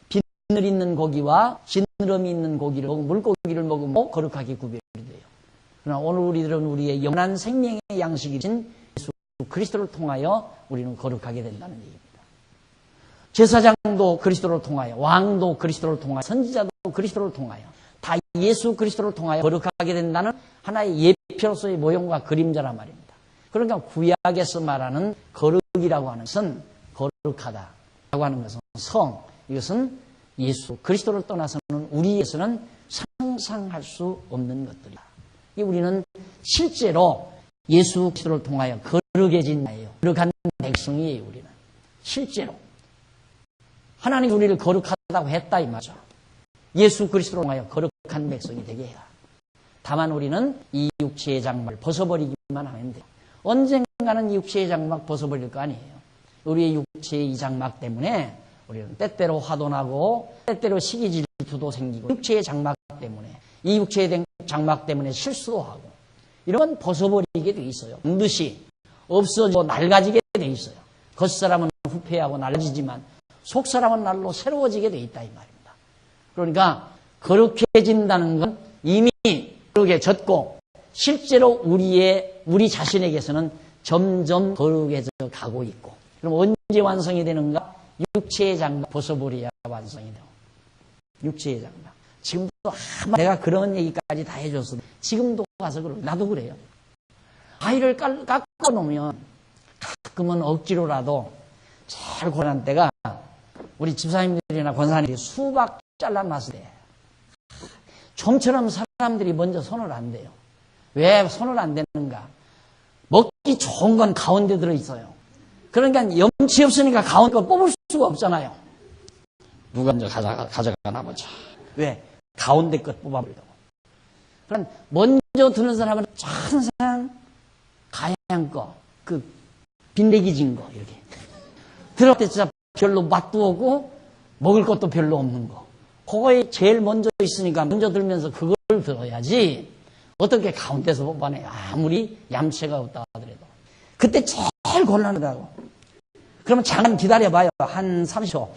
비늘 있는 고기와 지느러미 있는 고기를 먹으면 물고기를 먹으면 거룩하게 구별이 돼요. 그러나 오늘 우리들은 우리의 영원한 생명의 양식이신 예수 그리스도를 통하여 우리는 거룩하게 된다는 얘기입니다. 제사장도 그리스도를 통하여, 왕도 그리스도를 통하여, 선지자도 그리스도를 통하여 다 예수 그리스도를 통하여 거룩하게 된다는 하나의 예표로서의 모형과 그림자란 말입니다. 그러니까 구약에서 말하는 거룩이라고 하는 것은 거룩하다라고 하는 것은 성, 이것은 예수 그리스도를 떠나서는 우리에서는 상상할 수 없는 것들이다. 우리는 실제로 예수 그리스도를 통하여 거룩해진 자예요. 거룩한 백성이에요. 우리는 실제로 하나님이 우리를 거룩하다고 했다 이 말이죠. 예수 그리스도를 통하여 거룩한 백성이 되게 해라. 다만 우리는 이 육체의 장막을 벗어버리기만 하면 돼요. 언젠가는 이 육체의 장막 벗어버릴 거 아니에요. 우리의 육체의 이 장막 때문에 우리는 때때로 화도 나고 때때로 시기 질투도 생기고 육체의 장막 때문에 이 육체의 장막 때문에 실수도 하고 이런 건 벗어버리게 돼 있어요. 반드시 없어지고 낡아지게 돼 있어요. 겉사람은 후패하고 낡아지지만 속사람은 날로 새로워지게 돼 있다 이 말입니다. 그러니까 거룩해진다는 건 이미 거룩해졌고 실제로 우리 자신에게서는 점점 거룩해져 가고 있고 그럼 언제 완성이 되는가? 육체의 장막 벗어버려야 완성이 되고 육체의 장막. 지금도 아마 내가 그런 얘기까지 다 해줬어. 지금도 가서 그러고 나도 그래요. 아이를 깎아놓으면 가끔은 억지로라도 제일 고난한 때가 우리 집사님들이나 권사님들이 수박 잘라놨을 때 좀처럼 사람들이 먼저 손을 안 대요. 왜 손을 안 대는가? 먹기 좋은 건 가운데 들어있어요. 그러니까 염치 없으니까 가운데 거 뽑을 수가 없잖아요. 누가 먼저 가져가나 보자. 왜? 가운데 것 뽑아버리려고. 그럼 먼저 드는 사람은 항상 가양 거, 그 빈대기진 거 이렇게 들어갈 때 진짜 별로 맛도 없고 먹을 것도 별로 없는 거. 그거에 제일 먼저 있으니까 먼저 들면서 그걸 들어야지. 어떻게 가운데서 뽑아내? 아무리 얌체가 없다 하더라도. 그때 제일 곤란하다고. 그러면 잠깐 기다려봐요. 한 30초.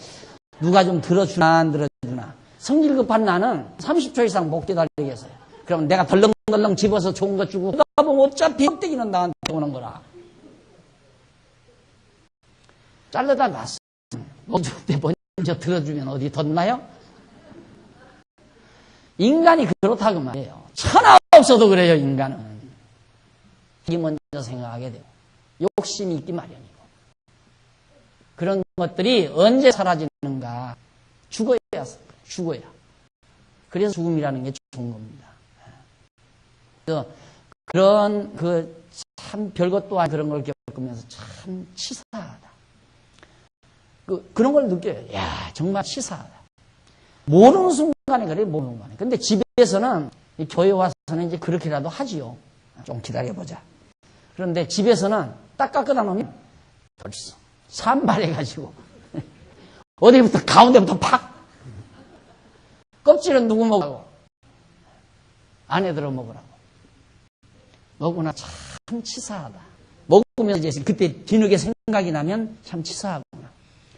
누가 좀 들어주나 안 들어주나. 성질 급한 나는 30초 이상 못 기다리겠어요. 그러면 내가 덜렁덜렁 집어서 좋은 거 주고 그러다 보면 어차피 껍데기는 나한테 오는 거라. 자르다 놨어. 먼저 들어주면 어디 덧나요? 인간이 그렇다고 말이에요. 천하 없어도 그래요, 인간은. 이게 먼저 생각하게 돼요. 욕심이 있기 마련이고. 그런 것들이 언제 사라지는가? 죽어야. 그래서 죽음이라는 게 좋은 겁니다. 그래서 그런 참 별것도 아닌 그런 걸 겪으면서 참 치사하다. 그런 걸 느껴요. 야, 정말 치사하다. 모르는 순간에 그래, 모르는 순간에. 근데 집에서는, 교회 와서는 이제 그렇게라도 하지요. 좀 기다려보자. 그런데 집에서는 딱 깎아다 놓으면 벌써 산발해가지고 어디부터 가운데부터 팍 껍질은 누구 먹으라고? 아내들은 먹으라고. 먹으나 참 치사하다. 먹으면 이제 그때 뒤늦게 생각이 나면 참 치사하구나.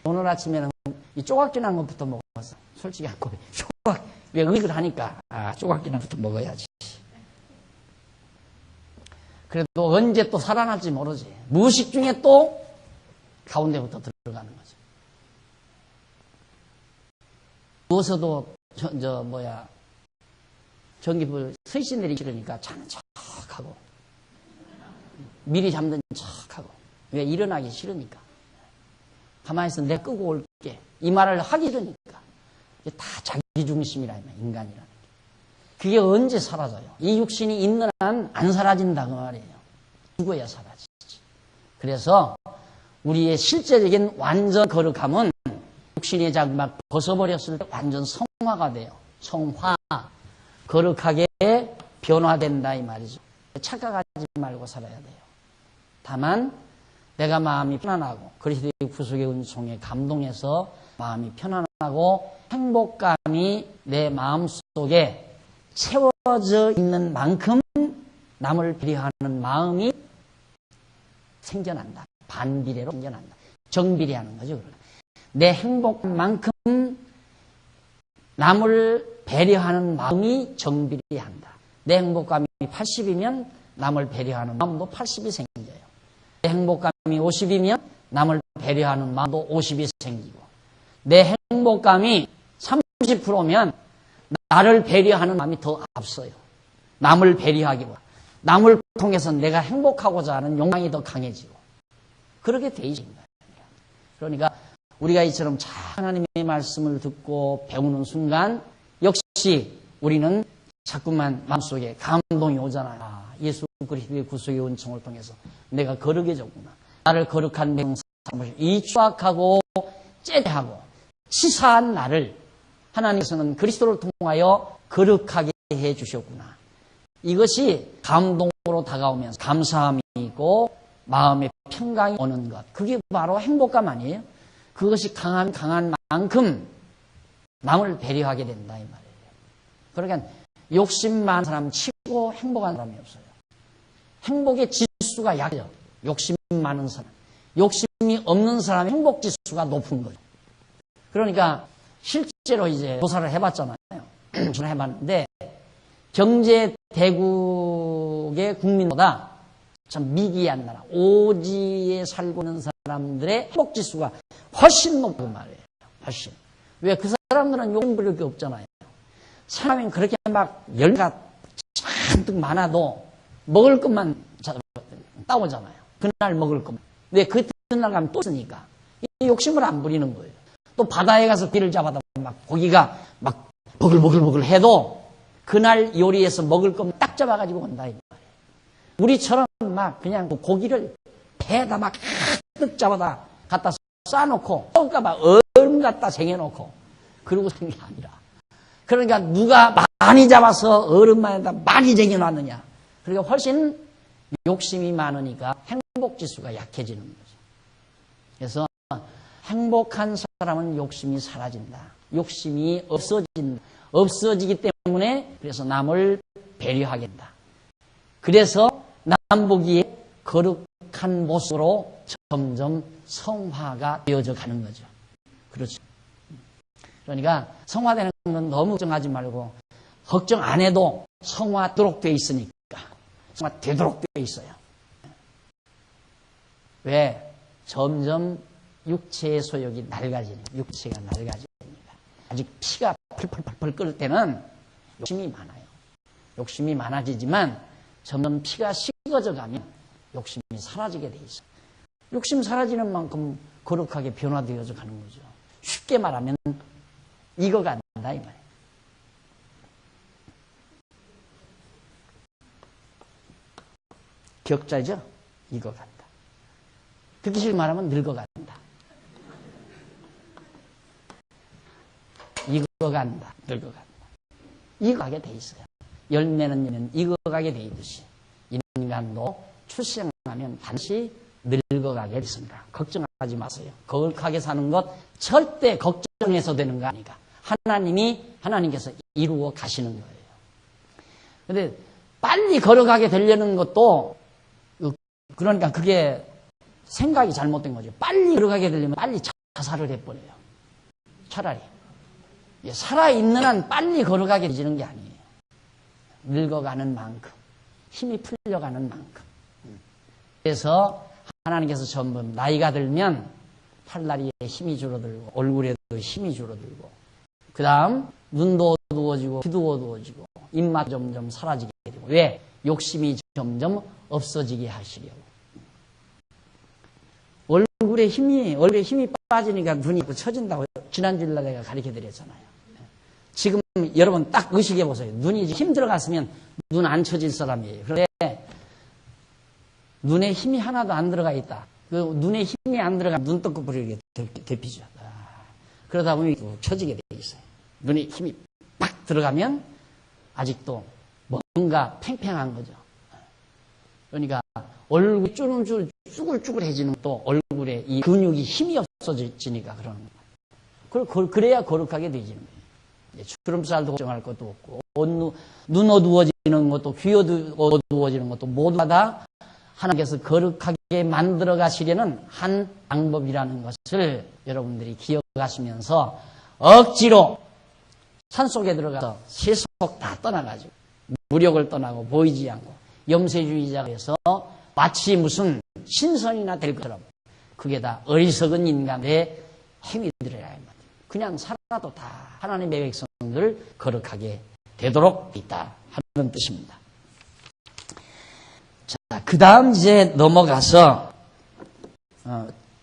오늘 아침에는 이 조각기 난 것부터 먹었어. 솔직히 않고 왜 의식을 하니까 조각기 난 것부터 먹어야지. 그래도 언제 또 살아날지 모르지. 무의식 중에 또 가운데부터 들어가는 거죠. 누워서도 전기불 스위치 내리기 싫으니까 자는 척하고 미리 잠든 척하고 왜 일어나기 싫으니까 가만히 있어 내가 끄고 올게 이 말을 하기 싫으니까 이게 다 자기중심이라 인간이라는 게 그게 언제 사라져요? 이 육신이 있는 한 안 사라진다 그 말이에요. 죽어야 사라지지. 그래서 우리의 실제적인 완전 거룩함은 육신의 장막 벗어버렸을 때 완전 성화가 돼요. 성화. 거룩하게 변화된다 이 말이죠. 착각하지 말고 살아야 돼요. 다만 내가 마음이 편안하고 그리스도의 구속의 은총에 감동해서 마음이 편안하고 행복감이 내 마음속에 채워져 있는 만큼 남을 배려하는 마음이 생겨난다. 반비례로 생겨난다. 정비례하는 거죠. 내 행복만큼 남을 배려하는 마음이 정비례한다. 내 행복감이 80이면 남을 배려하는 마음도 80이 생겨요. 내 행복감이 50이면 남을 배려하는 마음도 50이 생기고, 내 행복감이 30%면 나를 배려하는 마음이 더 앞서요. 남을 배려하기보다 남을 통해서 내가 행복하고자 하는 욕망이 더 강해지고 그렇게 돼 있는 거예요. 그러니까 우리가 이처럼 잘 하나님의 말씀을 듣고 배우는 순간 역시 우리는 자꾸만 마음속에 감동이 오잖아요. 아, 예수 그리스도의 구속의 은총을 통해서 내가 거룩해졌구나. 나를 거룩한 명사람을 이 추악하고 째하고 치사한 나를 하나님께서는 그리스도를 통하여 거룩하게 해주셨구나. 이것이 감동으로 다가오면서 감사함이 있고 마음의 평강이 오는 것. 그게 바로 행복감 아니에요? 그것이 강한 만큼 남을 배려하게 된다 이 말이에요. 그러니까 욕심 많은 사람 치고 행복한 사람이 없어요. 행복의 지수가 약해요. 욕심 많은 사람. 욕심이 없는 사람의 행복 지수가 높은 거죠. 그러니까 실제로 이제 조사를 해봤잖아요. 조사를 해봤는데 경제 대국의 국민보다 참 미개한 나라, 오지에 살고 있는 사람들의 행복 지수가 훨씬 높은 말이에요. 훨씬. 왜? 그 사람들은 욕심 부릴 게 없잖아요. 사람이 그렇게 막 열매가 잔뜩 많아도 먹을 것만 따오잖아요. 그날 먹을 것만. 왜? 그 날 가면 또 쓰니까. 이 욕심을 안 부리는 거예요. 또 바다에 가서 비를 잡아다 막 고기가 막 버글버글 해도 그날 요리해서 먹을 것만 딱 잡아가지고 온다 이 말이에요. 우리처럼 막 그냥 고기를 배에다 막 가득 잡아다 갖다 싸놓고 똥가봐 얼음 갖다 쟁여놓고 그러고 산 게 아니라, 그러니까 누가 많이 잡아서 얼음만에다 많이 쟁여놨느냐. 그러니까 훨씬 욕심이 많으니까 행복지수가 약해지는 거죠. 그래서 행복한 사람은 욕심이 사라진다. 욕심이 없어지기 때문에 그래서 남을 배려하게 된다. 그래서 남 보기에 거룩한 모습으로 점점 성화가 되어져 가는 거죠. 그렇죠. 그러니까 성화되는 건 너무 걱정하지 말고, 걱정 안 해도 성화되도록 되어 있으니까. 성화되도록 되어 있어요. 왜? 점점 육체의 소욕이 낡아지니까. 육체가 낡아지니까. 아직 피가 펄펄펄펄 끓을 때는 욕심이 많아요. 욕심이 많아지지만 점점 피가 식어져 가면 욕심이 사라지게 돼 있어요. 욕심 사라지는 만큼 거룩하게 변화되어져 가는 거죠. 쉽게 말하면 익어간다 이 말이에요. 격자죠? 익어간다. 듣기 싫게 말하면 늙어간다. 익어간다. 늙어간다. 익어가게 돼 있어요. 열매는 익어가게 돼 있듯이 인간도 출생하면 반드시 늙어가게 있습니다. 걱정하지 마세요. 거룩하게 사는 것 절대 걱정해서 되는 거 아니까. 하나님께서 이루어 가시는 거예요. 그런데 빨리 걸어가게 되려는 것도, 그러니까 그게 생각이 잘못된 거죠. 빨리 걸어가게 되려면 빨리 자살을 해버려요. 차라리. 살아있는 한 빨리 걸어가게 되지는 게 아니에요. 늙어가는 만큼, 힘이 풀려가는 만큼. 그래서 하나님께서 전부 나이가 들면 팔다리에 힘이 줄어들고 얼굴에도 힘이 줄어들고, 그 다음 눈도 어두워지고 귀도 어두워지고 입맛 점점 사라지게 되고. 왜? 욕심이 점점 없어지게 하시려고. 얼굴에 힘이 빠지니까 눈이 처진다고 지난주일 날 내가 가르쳐 드렸잖아요. 지금 여러분 딱 의식해 보세요. 눈이 힘 들어갔으면 눈 안 처질 사람이에요. 그런데 눈에 힘이 하나도 안 들어가 있다. 그 눈에 힘이 안 들어가면 눈떡구부리게 데피죠. 그러다 보니 처지게 돼 있어요. 눈에 힘이 팍 들어가면 아직도 뭔가 팽팽한 거죠. 그러니까 얼굴이 쭈글쭈글해지는 것도 얼굴에 이 근육이 힘이 없어지니까 그러는 거예요. 그래야 거룩하게 되지는 거예요. 주름살도 걱정할 것도 없고, 눈 어두워지는 것도, 귀 어두워지는 것도 모두 다 하나님께서 거룩하게 만들어 가시려는 한 방법이라는 것을 여러분들이 기억하시면서 억지로 산속에 들어가서 세속 다 떠나가지고 무력을 떠나고 보이지 않고 염세주의자가 돼서 마치 무슨 신선이나 될 것처럼 그게 다 어리석은 인간의 행위들이라 말이에요. 그냥 살아도 다 하나님의 백성들 거룩하게 되도록 있다 하는 뜻입니다. 자, 그 다음 이제 넘어가서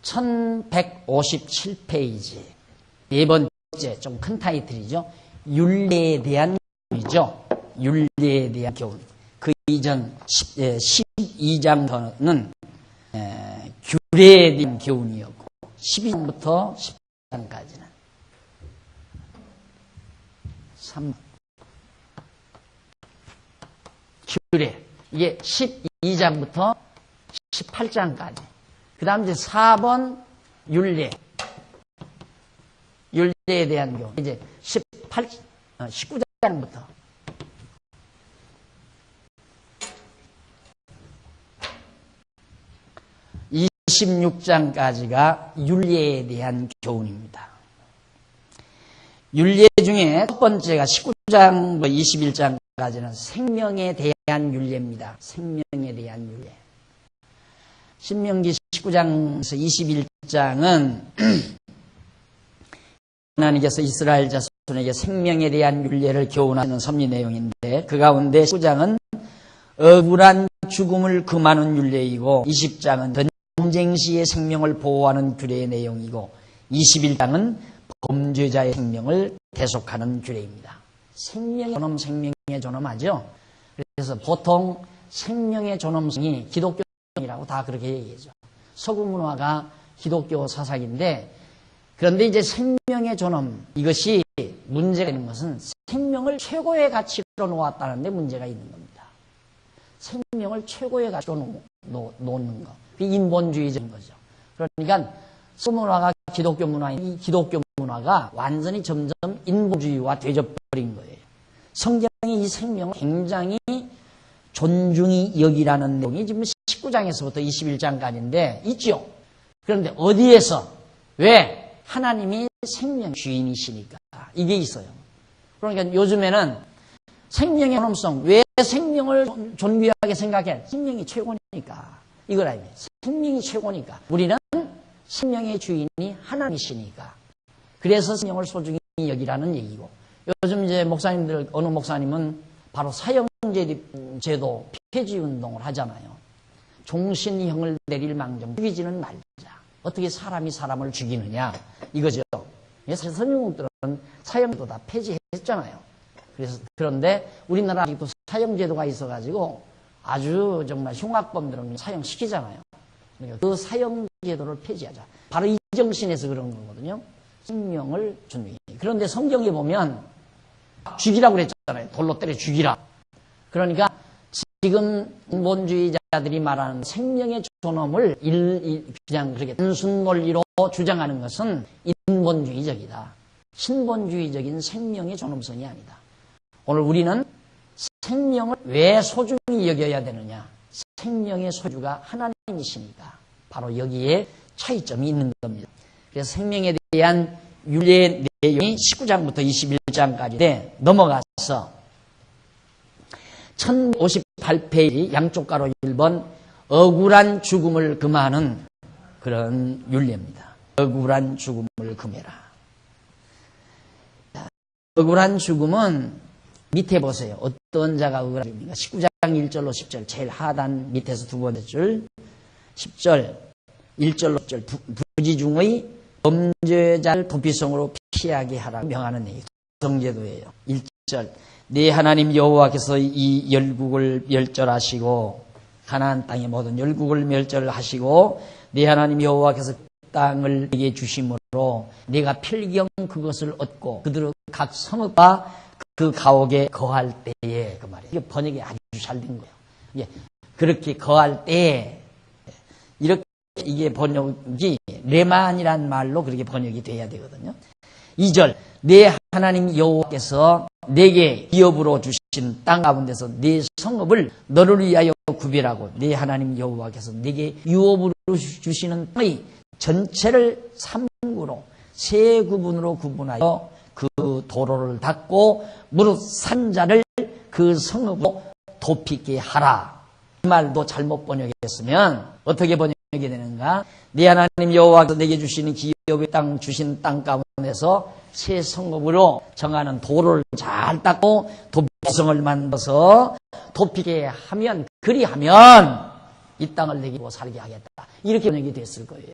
1157페이지 네 번째 좀 큰 타이틀이죠. 윤례에 대한 교훈이죠. 윤례에 대한 교훈. 그 이전 12장부터는 규례에 대한 교훈이었고 12장부터 10장까지는 규례. 이게 12장부터 18장까지. 그 다음 이제 4번 율례. 율례에 대한 교훈. 이제 19장부터. 이 26장까지가 율례에 대한 교훈입니다. 율례 중에 첫 번째가 19장부터 21장까지는 생명에 대한 율례입니다. 생명에 대한 율례. 신명기 19장에서 21장은 하나님께서 이스라엘 자손에게 생명에 대한 율례를 교훈하는 섭리 내용인데 그 가운데 19장은 억울한 죽음을 금하는 율례이고 20장은 전쟁 시의 생명을 보호하는 규례의 내용이고 21장은 범죄자의 생명을 대속하는 규례입니다. 생명의 존엄, 생명의 존엄하죠. 그래서 보통 생명의 존엄성이 기독교이라고 다 그렇게 얘기하죠. 서구 문화가 기독교 사상인데 그런데 이제 생명의 존엄 이것이 문제가 있는 것은 생명을 최고의 가치로 놓았다는 데 문제가 있는 겁니다. 생명을 최고의 가치로 놓는 것. 그게 인본주의적인 거죠. 그러니까 서구 문화가 기독교 문화인 이 기독교 문화가 완전히 점점 인본주의와 되져버린 거예요. 성경이 이 생명을 굉장히 존중히 여기라는 내용이 지금 19장에서부터 21장까지인데 있죠. 그런데 어디에서 왜 하나님이 생명 주인이시니까 이게 있어요. 그러니까 요즘에는 생명의 존엄성 왜 생명을 존귀하게 생각해? 생명이 최고니까 이걸 알면 생명이 최고니까 우리는 생명의 주인이 하나님이시니까 그래서 생명을 소중히 여기라는 얘기고 요즘 이제 목사님들 어느 목사님은 바로 사형제도 폐지 운동을 하잖아요. 종신형을 내릴 망정 죽이지는 말자. 어떻게 사람이 사람을 죽이느냐 이거죠. 사실 선진국들은 사형제도 다 폐지했잖아요. 그런데 우리나라 아직도 사형제도가 있어가지고 아주 정말 흉악범들은 사형시키잖아요. 그러니까 그 사형제도를 폐지하자. 바로 이 정신에서 그런 거거든요. 생명을 존중해. 그런데 성경에 보면 죽이라고 그랬잖아요. 돌로 때려 죽이라. 그러니까 지금 인본주의자들이 말하는 생명의 존엄을 그냥 그렇게 단순 논리로 주장하는 것은 인본주의적이다. 신본주의적인 생명의 존엄성이 아니다. 오늘 우리는 생명을 왜 소중히 여겨야 되느냐? 생명의 소유가 하나님이시니까 바로 여기에 차이점이 있는 겁니다. 그래서 생명에 대한 율례 내용이 19장부터 21장까지인데 넘어가서 1058페이지 양쪽 가로 1번 억울한 죽음을 금하는 그런 율례입니다. 억울한 죽음을 금해라. 억울한 죽음은 밑에 보세요. 어떤 자가 억울한 죽음입니까? 19장 1절로 10절 제일 하단 밑에서 두 번째 줄 10절 1절로 10절 부지중의 범죄자를 도피성으로 피하게 하라고 명하는 얘기 성제도예요. 1절 네 하나님 여호와께서 이 열국을 멸절하시고 가나안 땅의 모든 열국을 멸절하시고 네 하나님 여호와께서 땅을 내게 주심으로 내가 필경 그것을 얻고 그들의 각 성읍과 그 가옥에 거할 때에 그 말이에요. 이게 번역이 아주 잘 된 거예요. 이게 그렇게 거할 때 이렇게 이게 번역이 레만이란 말로 그렇게 번역이 돼야 되거든요. 2절 내 하나님 여호와께서 내게 기업으로 주신 땅 가운데서 내 성읍을 너를 위하여 구별하고 내 하나님 여호와께서 내게 유업으로 주시는 땅의 전체를 3구로 세 구분으로 구분하여 그 도로를 닦고 무릇 산자를 그 성읍으로 돕히게 하라. 이 말도 잘못 번역했으면 어떻게 번역이 되는가? 내 하나님 여호와께서 내게 주시는 기업의 땅 주신 땅 가운데서 새 성읍으로 정하는 도로를 잘 닦고 도피성을 만들어서 돕히게 하면 그리하면 이 땅을 내게 살게 하겠다. 이렇게 번역이 됐을 거예요.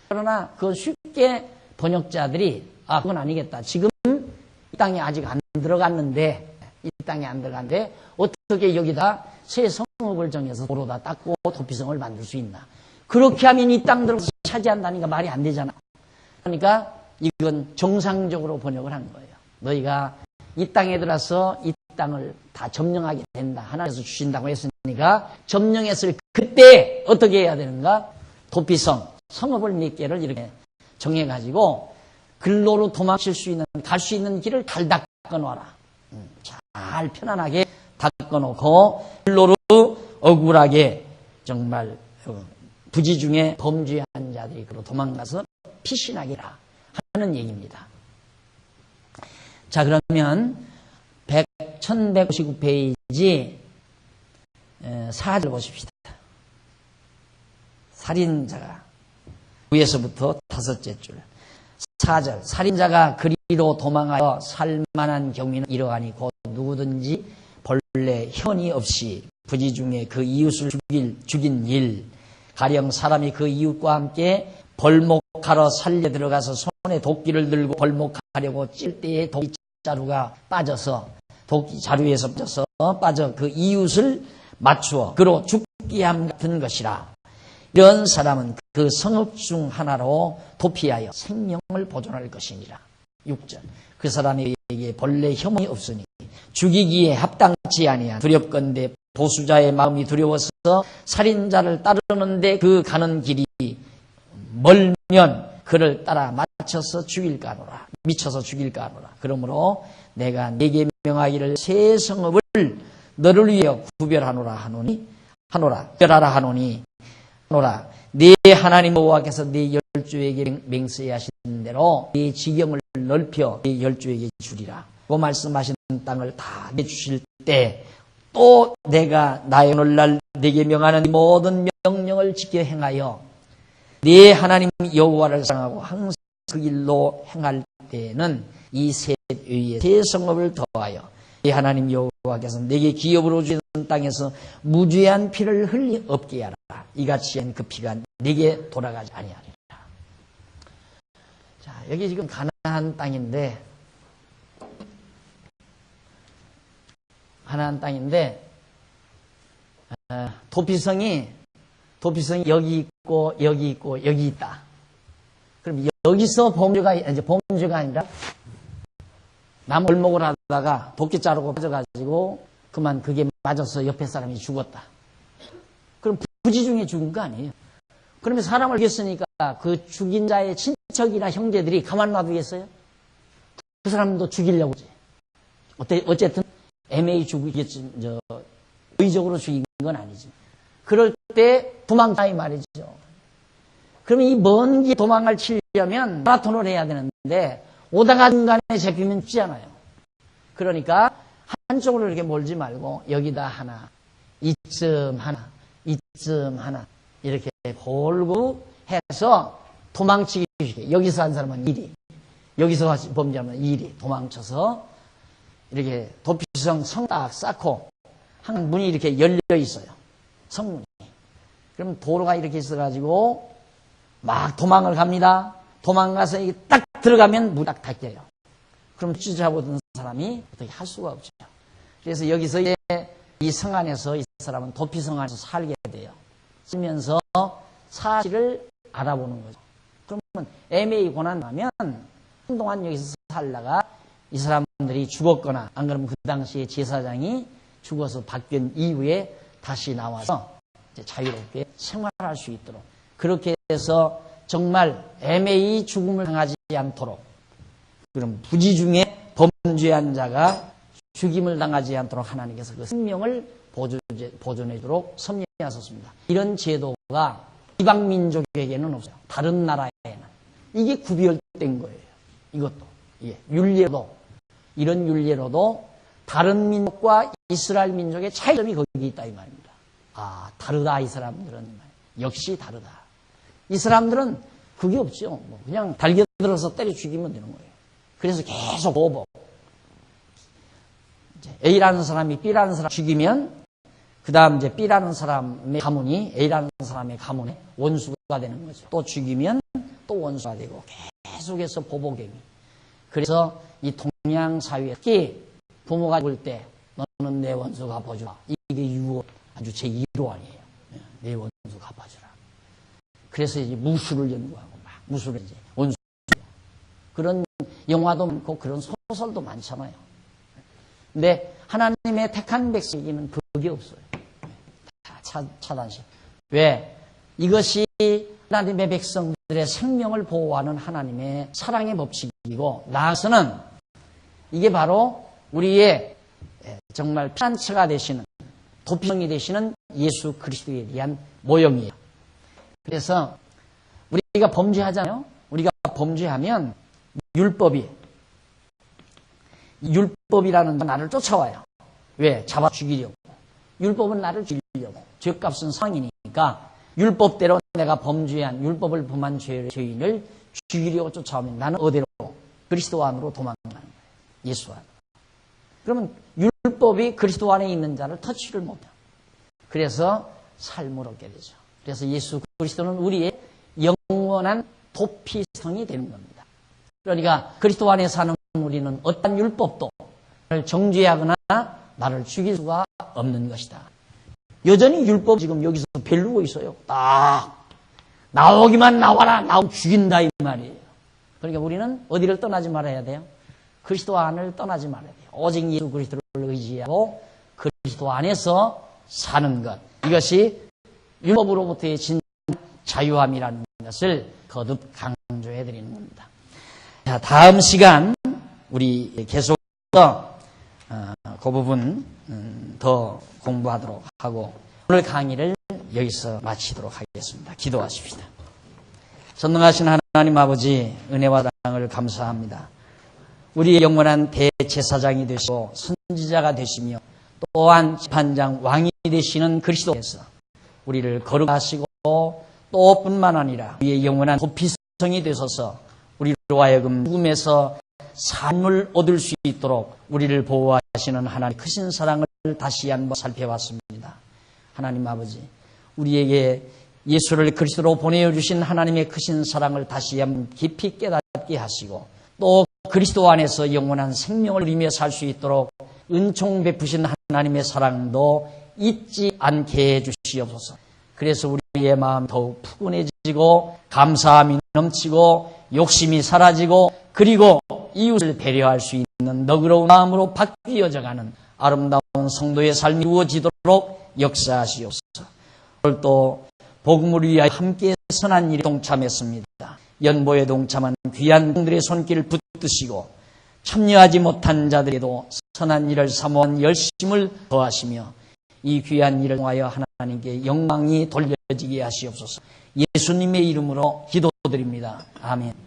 그러나 그 쉽게 번역자들이 그건 아니겠다. 지금 이 땅에 아직 안 들어갔는데 이 땅에 안 들어갔는데 어떻게 여기다 새 성읍을 정해서 도로다 닦고 도피성을 만들 수 있나. 그렇게 하면 이 땅 들어가서 차지한다니까 말이 안 되잖아. 그러니까 이건 정상적으로 번역을 한 거예요. 너희가 이 땅에 들어서 이 땅을 다 점령하게 된다. 하나님께서 주신다고 했으니까 점령했을 그때 어떻게 해야 되는가? 도피성, 성읍을 몇 개를 이렇게 정해가지고 근로로 도망칠 수 있는, 갈 수 있는 길을 잘 닦아놓아라. 잘 편안하게 닦아놓고 근로로 억울하게 정말 부지 중에 범죄한 자들이 그로 도망가서 피신하게 해라 하는 얘기입니다. 자, 그러면 1159페이지 4절 보십시다. 살인자가 위에서부터 5째 줄 4절 살인자가 그리로 도망하여 살만한 경위는 이러하니 곧 누구든지 본래 현이 없이 부지 중에 그 이웃을 죽인 일 가령 사람이 그 이웃과 함께 벌목하러 살려 들어가서 손에 도끼를 들고 벌목하려고 찔 때에 도끼자루가 빠져서 도끼자루에서 빠져 그 이웃을 맞추어 그로 죽게 함 같은 것이라. 이런 사람은 그 성읍 중 하나로 도피하여 생명을 보존할 것이니라. 6절 그 사람에게 본래 혐오이 없으니 죽이기에 합당치 아니한 두렵건대 보수자의 마음이 두려워서 살인자를 따르는데 그 가는 길이 멀면 그를 따라 미쳐서 죽일까 하노라. 그러므로 내가 네게 명하기를 새 성읍을 너를 위하여 구별하라 하노니 네 하나님 여호와께서 네 열조에게 맹세하신 대로 네 지경을 넓혀 네 열조에게 주리라. 그 말씀하신 땅을 다 내주실 때 또 내가 나의 오늘날 네게 명하는 모든 명령을 지켜 행하여 네 하나님 여호와를 사랑하고 항상 그 길로 행할 때에는 이 셋 위에 새 성읍을 더하여 네 하나님 여호와께서 네게 기업으로 주신 땅에서 무죄한 피를 흘리 없게 하라. 이같이 한 그 피가 네게 돌아가지 아니하리라. 자, 여기 지금 가나안 땅인데 도피성이 여기 있고 여기 있다. 그럼 여기서 범죄가 아니라 나무 골목을 하다가 도끼 자루가 빠져가지고 그만 그게 맞아서 옆에 사람이 죽었다. 그럼 부지 중에 죽은 거 아니에요. 그러면 사람을 죽였으니까 그 죽인 자의 친척이나 형제들이 가만 놔두겠어요? 그 사람도 죽이려고 하지. 어쨌든 애매히 죽이겠지, 의적으로 죽인 건 아니지. 그럴 때 도망가야 말이죠. 그러면 이 먼 길 도망을 치려면 마라톤을 해야 되는데 오다가 중간에 잡히면 죽잖아요. 그러니까 한쪽으로 이렇게 몰지 말고 여기다 하나, 이쯤 하나 이렇게 골고 해서 도망치기 쉽게. 여기서 한 사람은 1위, 여기서 범죄하면 2위 도망쳐서 이렇게 도피성 성 딱 쌓고 한 문이 이렇게 열려 있어요. 성문이. 그럼 도로가 이렇게 있어가지고 막 도망을 갑니다. 도망가서 이게 딱 들어가면 문 딱 닫혀요. 그럼 쫓아오던 사람이 어떻게 할 수가 없죠. 그래서 여기서 이 성 안에서 이 사람은 도피성 안에서 살게 돼요. 쓰면서 사실을 알아보는 거죠. 그러면 애매히 고난하면 한동안 여기서 살다가 이 사람들이 죽었거나 안 그러면 그 당시에 제사장이 죽어서 바뀐 이후에 다시 나와서 자유롭게 생활할 수 있도록 그렇게 해서 정말 애매히 죽음을 당하지 않도록 그럼 부지 중에 범죄한 자가 죽임을 당하지 않도록 하나님께서 그 생명을 보존해주도록 섭리하셨습니다. 이런 제도가 이방 민족에게는 없어요. 다른 나라에는. 이게 구별된 거예요. 이것도. 예, 율례도 이런 율례로도 다른 민족과 이스라엘 민족의 차이점이 거기 있다 이 말입니다. 아, 다르다 이 사람들은. 역시 다르다. 이 사람들은 그게 없죠. 뭐 그냥 달겨들어서 때려 죽이면 되는 거예요. 그래서 계속 보복. A라는 사람이 B라는 사람 죽이면 그 다음 이제 B라는 사람의 가문이 A라는 사람의 가문의 원수가 되는 거죠. 또 죽이면 또 원수가 되고 계속해서 보복행위. 그래서 이 동양 사회에 특히 부모가 죽을 때 너는 내 원수 갚아주라. 이게 유언 아주 제1호 아니에요. 내 원수 갚아주라. 그래서 이제 무술을 연구하고 막 무술을 이제 원수 그런 영화도 많고 그런 소설도 많잖아요. 근데 하나님의 택한 백성에게는 그게 없어요. 다 차단시. 왜? 이것이 하나님의 백성들의 생명을 보호하는 하나님의 사랑의 법칙이고 나아서는 이게 바로 우리의 정말 피난처가 되시는 도피성이 되시는 예수 그리스도에 대한 모형이에요. 그래서 우리가 범죄하잖아요. 우리가 범죄하면 율법이라는 건 나를 쫓아와요. 왜? 잡아 죽이려고. 율법은 나를 죽이려고. 죄값은 상이니까 율법대로 내가 범죄한 율법을 범한 죄인을 죽이려고 쫓아오면 나는 어디로? 그리스도 안으로 도망가는 거예요. 예수 안으로. 그러면 율법이 그리스도 안에 있는 자를 터치를 못해요. 그래서 삶을 얻게 되죠. 그래서 예수 그리스도는 우리의 영원한 도피성이 되는 겁니다. 그러니까 그리스도 안에 사는 우리는 어떤 율법도 나를 정죄하거나 나를 죽일 수가 없는 것이다. 여전히 율법 지금 여기서 벨르고 있어요. 딱 나오기만 나와라. 나오면 죽인다 이 말이에요. 그러니까 우리는 어디를 떠나지 말아야 돼요? 그리스도 안을 떠나지 말아야 돼요. 오직 예수 그리스도를 의지하고 그리스도 안에서 사는 것. 이것이 율법으로부터의 진정 자유함이라는 것을 거듭 강조해 드리는 겁니다. 자, 다음 시간 우리 계속해서 그 부분 더 공부하도록 하고 오늘 강의를 여기서 마치도록 하겠습니다. 기도하십시다. 전능하신 하나님 아버지 은혜와 사랑을 감사합니다. 우리의 영원한 대제사장이 되시고 선지자가 되시며 또한 재판장 왕이 되시는 그리스도께서 우리를 거룩하시고 또 뿐만 아니라 우리의 영원한 도피성이 되셔서 우리로 하여금 죽음에서 삶을 얻을 수 있도록 우리를 보호하시는 하나님의 크신 사랑을 다시 한번 살펴봤습니다. 하나님 아버지, 우리에게 예수를 그리스도로 보내주신 하나님의 크신 사랑을 다시 한번 깊이 깨닫게 하시고 또 그리스도 안에서 영원한 생명을 누리며 살 수 있도록 은총 베푸신 하나님의 사랑도 잊지 않게 해주시옵소서. 그래서 우리의 마음 더욱 푸근해지고 감사함이 넘치고 욕심이 사라지고 그리고 이웃을 배려할 수 있는 너그러운 마음으로 바뀌어져가는 아름다운 성도의 삶이 이루어지도록 역사하시옵소서. 오늘 또 복음을 위하여 함께 선한 일에 동참했습니다. 연보에 동참한 귀한 종들의 손길을 붙드시고 참여하지 못한 자들에게도 선한 일을 사모한 열심을 더하시며 이 귀한 일을 통하여 하나님께 영광이 돌려지게 하시옵소서. 예수님의 이름으로 기도드립니다. 아멘.